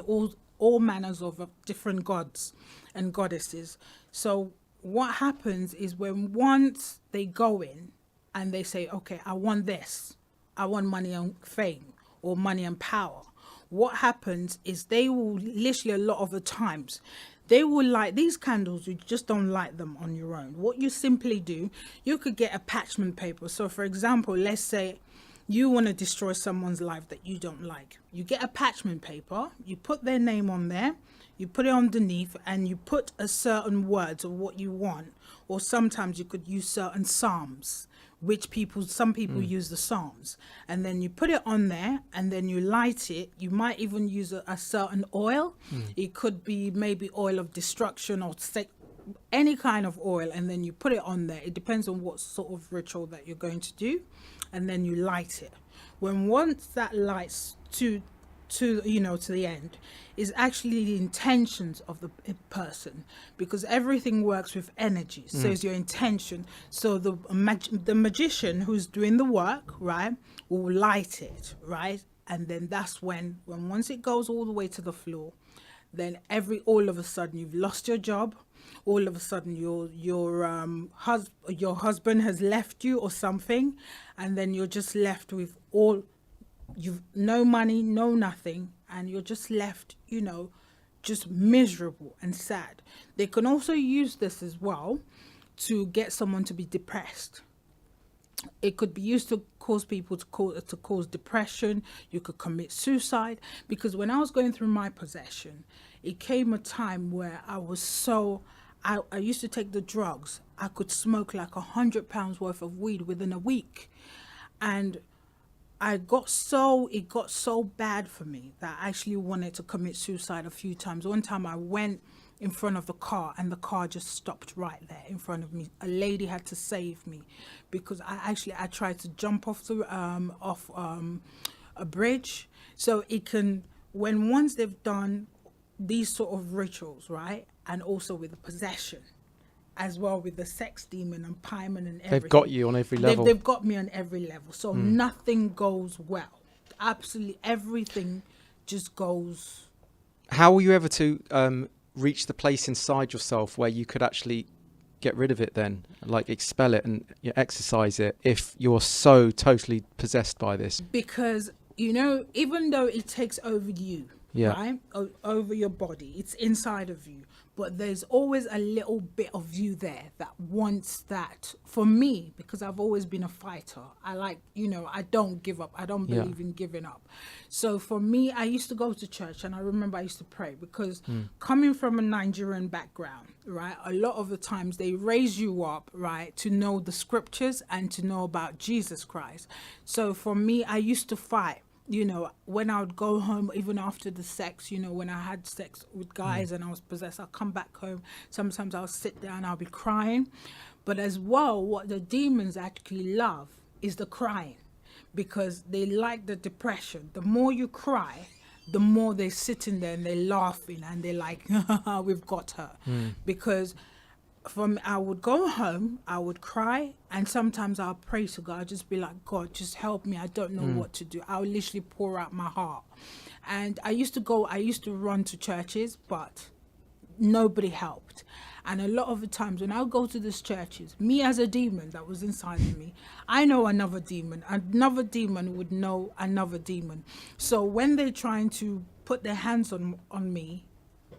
all manners of different gods and goddesses. So what happens is when once they go in and they say, okay, I want this, I want money and fame or money and power, what happens is they will literally, a lot of the times, they will light these candles. You just don't light them on your own. What you simply do, you could get a parchment paper. So for example, let's say you want to destroy someone's life that you don't like. You get a parchment paper, you put their name on there, you put it underneath, and you put a certain words of what you want. Or sometimes you could use certain psalms, which some people use the psalms. And then you put it on there, and then you light it. You might even use a certain oil. It could be maybe oil of destruction or any kind of oil, and then you put it on there. It depends on what sort of ritual that you're going to do, and then you light it. Once that lights to the end, is actually the intentions of the person, because everything works with energy. So it's your intention. So the magician who's doing the work, right, will light it, right, and then that's when once it goes all the way to the floor, then all of a sudden you've lost your job. All of a sudden your husband has left you or something, and then you're just left with you've no money, no nothing, and you're just left, just miserable and sad. They can also use this as well to get someone to be depressed. It could be used to cause people to cause depression. You could commit suicide, because when I was going through my possession, it came a time where I was I used to take the drugs. I could smoke like 100 pounds worth of weed within a week, and it got so bad for me that I actually wanted to commit suicide a few times. One time I went in front of the car, and the car just stopped right there in front of me. A lady had to save me, because I tried to jump off a bridge. So once they've done these sort of rituals, right, and also with the possession, as well with the sex demon and pieman and everything. They've got you on every level. They've got me on every level. So nothing goes well. Absolutely everything just goes. How were you ever to reach the place inside yourself where you could actually get rid of it then? Like expel it and exorcise it, if you're so totally possessed by this? Because, even though it takes over you, right? Over your body, it's inside of you. But there's always a little bit of you there that wants that. For me, because I've always been a fighter, I don't give up. I don't believe in giving up. So for me, I used to go to church, and I remember I used to pray, because coming from a Nigerian background, right, a lot of the times they raise you up, right, to know the scriptures and to know about Jesus Christ. So for me, I used to fight. When I would go home, even after the sex, when I had sex with guys and I was possessed, I'll come back home. Sometimes I'll sit down, I'll be crying. But as well, what the demons actually love is the crying, because they like the depression. The more you cry, the more they're sitting there and they're laughing and they're like, we've got her. Because I would go home, I would cry, and sometimes I'll pray to God. I'll just be like, God, just help me. I don't know what to do. I'll literally pour out my heart. And I used to run to churches, but nobody helped. And a lot of the times when I would go to these churches, me as a demon that was inside of me, I know another demon would know another demon. So when they're trying to put their hands on me,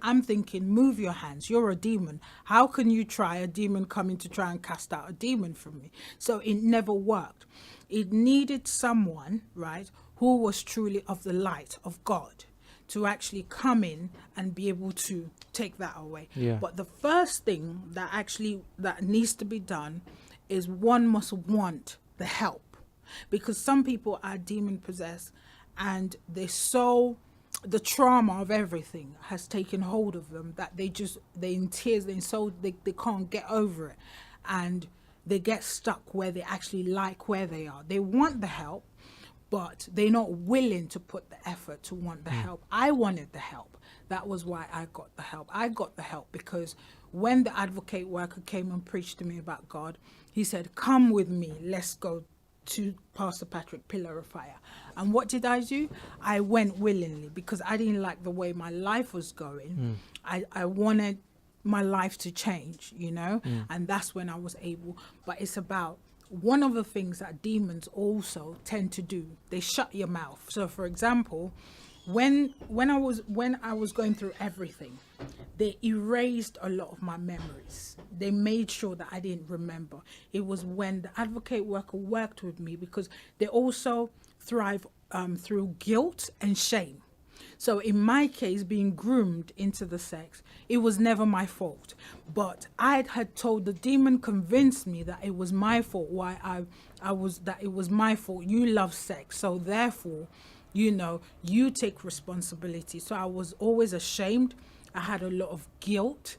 I'm thinking, move your hands. You're a demon. How can you try a demon coming to try and cast out a demon from me? So it never worked. It needed someone, right, who was truly of the light of God to actually come in and be able to take that away. But the first thing that needs to be done is one must want the help, because some people are demon possessed, and the trauma of everything has taken hold of them, that they're in tears, they can't get over it, and they get stuck where they actually like where they are. They want the help, but they're not willing to put the effort to want the help. I wanted the help. That was why I got the help. I got the help because when the advocate worker came and preached to me about God, he said, come with me, let's go to Pastor Patrick Pillar of Fire. And what did I do? I went willingly, because I didn't like the way my life was going. I wanted my life to change, and that's when I was able. But it's about one of the things that demons also tend to do. They shut your mouth. So for example, when I was going through everything, they erased a lot of my memories. They made sure that I didn't remember. It was when the advocate worker worked with me, because they also thrive through guilt and shame. So in my case, being groomed into the sex, it was never my fault. But I had told the demon, convinced me that it was my fault. That it was my fault. You love sex, so therefore, you take responsibility. So I was always ashamed. I had a lot of guilt.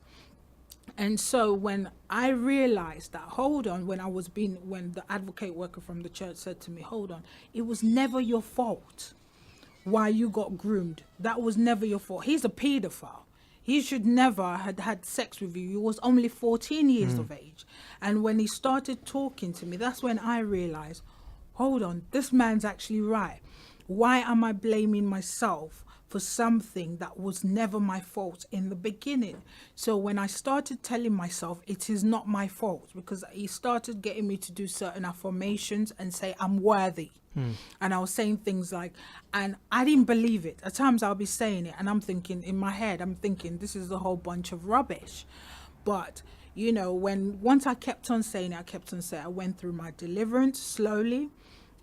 And so when I realized that, hold on, when the advocate worker from the church said to me, hold on, it was never your fault why you got groomed. That was never your fault. He's a pedophile. He should never had sex with you. He was only 14 years of age. And when he started talking to me, that's when I realized, hold on, this man's actually right. Why am I blaming myself for something that was never my fault in the beginning? So when I started telling myself it is not my fault, because he started getting me to do certain affirmations and say I'm worthy. And I was saying things like, and I didn't believe it. At times I'll be saying it and I'm thinking in my head, I'm thinking this is a whole bunch of rubbish. But you know, once I kept on saying it, I went through my deliverance slowly.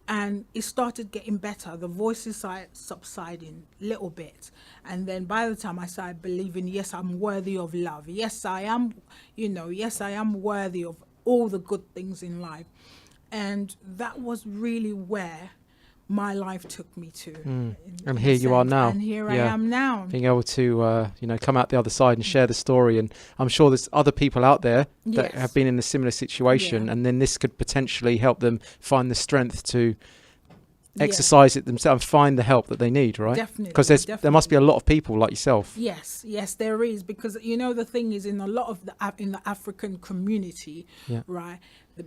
And it started getting better. The voices started subsiding a little bit. And then by the time I started believing, yes, I'm worthy of love. Yes, I am, yes, I am worthy of all the good things in life. And that was really where my life took me to. And here you are now. And here I am now. Being able to, come out the other side and share the story. And I'm sure there's other people out there that have been in a similar situation. And then this could potentially help them find the strength to exercise it themselves, find the help that they need, right? Definitely. Because there must be a lot of people like yourself. Yes, there is. Because, the thing is, in a lot of in the African community, right,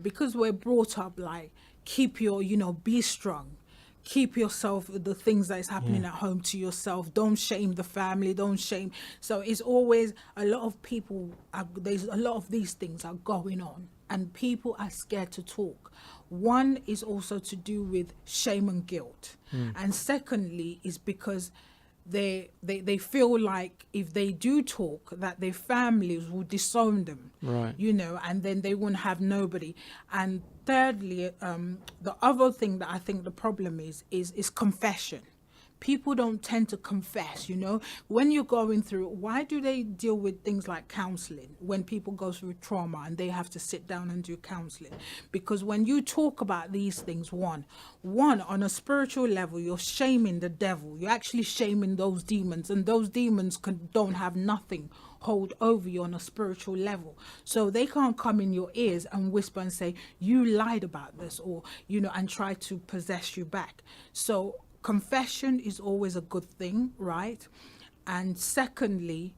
because we're brought up like, keep your, be strong. Keep yourself, the things that is happening at home to yourself. Don't shame the family. Don't shame. So it's always a lot of people, there's a lot of these things are going on and people are scared to talk. One is also to do with shame and guilt. And secondly is because they feel like if they do talk that their families will disown them, right? And then they won't have nobody. And thirdly, the other thing that I think the problem is confession. People don't tend to confess, when you're going through, why do they deal with things like counseling when people go through trauma and they have to sit down and do counseling? Because when you talk about these things, one on a spiritual level, you're shaming the devil. You're actually shaming those demons, and those demons don't have nothing hold over you on a spiritual level. So they can't come in your ears and whisper and say, you lied about this, or, and try to possess you back. So confession is always a good thing, right? And secondly,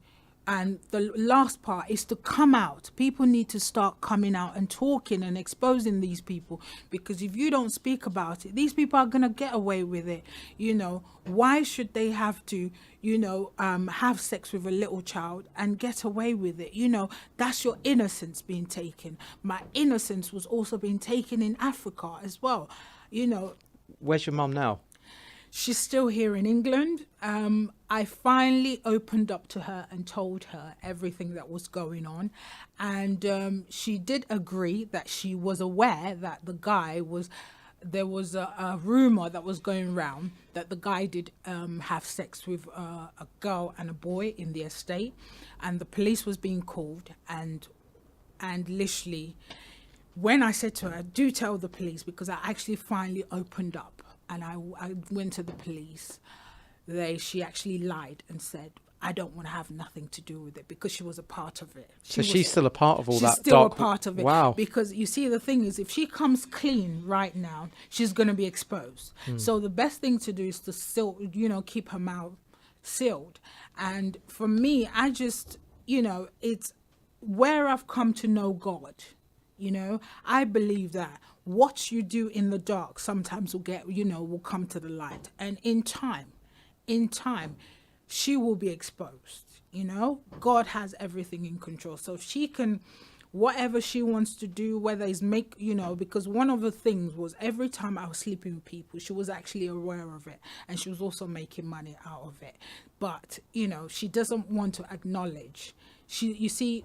and the last part is to come out. People need to start coming out and talking and exposing these people, because if you don't speak about it, these people are going to get away with it. Why should they have to, have sex with a little child and get away with it? That's your innocence being taken. My innocence was also being taken in Africa as well. Where's your mum now? She's still here in England. I finally opened up to her and told her everything that was going on. And she did agree that she was aware that there was a rumor that was going around that the guy did have sex with a girl and a boy in the estate. And the police was being called. And literally, when I said to her, do tell the police, because I actually finally opened up. And I went to the police. She actually lied and said, I don't want to have nothing to do with it, because she was a part of it. She's still a part of all that. She's still a part of it. Wow. Because you see, the thing is, if she comes clean right now, she's going to be exposed. So the best thing to do is to keep her mouth sealed. And for me, I just, it's where I've come to know God. I believe that what you do in the dark sometimes will come to the light. And in time, she will be exposed. God has everything in control. So if she can, whatever she wants to do, whether it's because one of the things was every time I was sleeping with people, she was actually aware of it. And she was also making money out of it. But, she doesn't want to acknowledge. You see,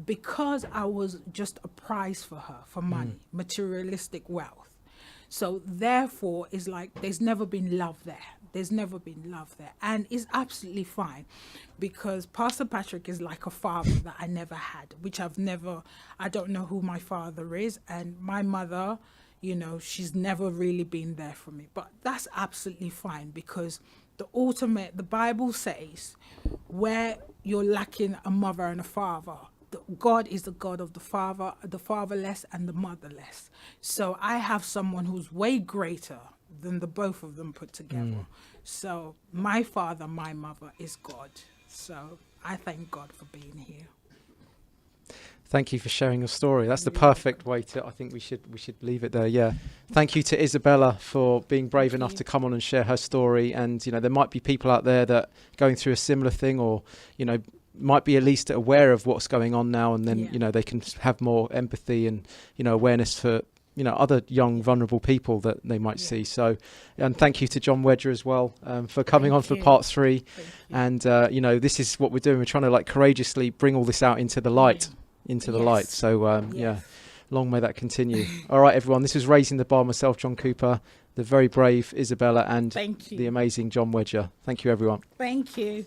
because I was just a prize for her, for money, materialistic wealth. So therefore, it's like there's never been love there. And it's absolutely fine, because Pastor Patrick is like a father that I never had, I don't know who my father is. And my mother, she's never really been there for me. But that's absolutely fine, because the Bible says where you're lacking a mother and a father, the God is the God of the fatherless and the motherless. So I have someone who's way greater than the both of them put together. So my father, my mother is God. So I thank God for being here. Thank you for sharing your story. That's the perfect way to, I think we should leave it there. Yeah. Thank you to Isabella for being brave enough to come on and share her story. And, you know, there might be people out there that are going through a similar thing, or, you know, might be at least aware of what's going on now, and then, you know, they can have more empathy and, you know, awareness for, you know, other young, vulnerable people that they might see. So, and thank you to Jon Wedger as well for coming on for part 3. And, you know, this is what we're doing. We're trying to like courageously bring all this out into the light. So yeah, long may that continue. All right, everyone, this was Raising the Bar, myself, John Cooper, the very brave Isabella, and the amazing Jon Wedger. Thank you, everyone. Thank you.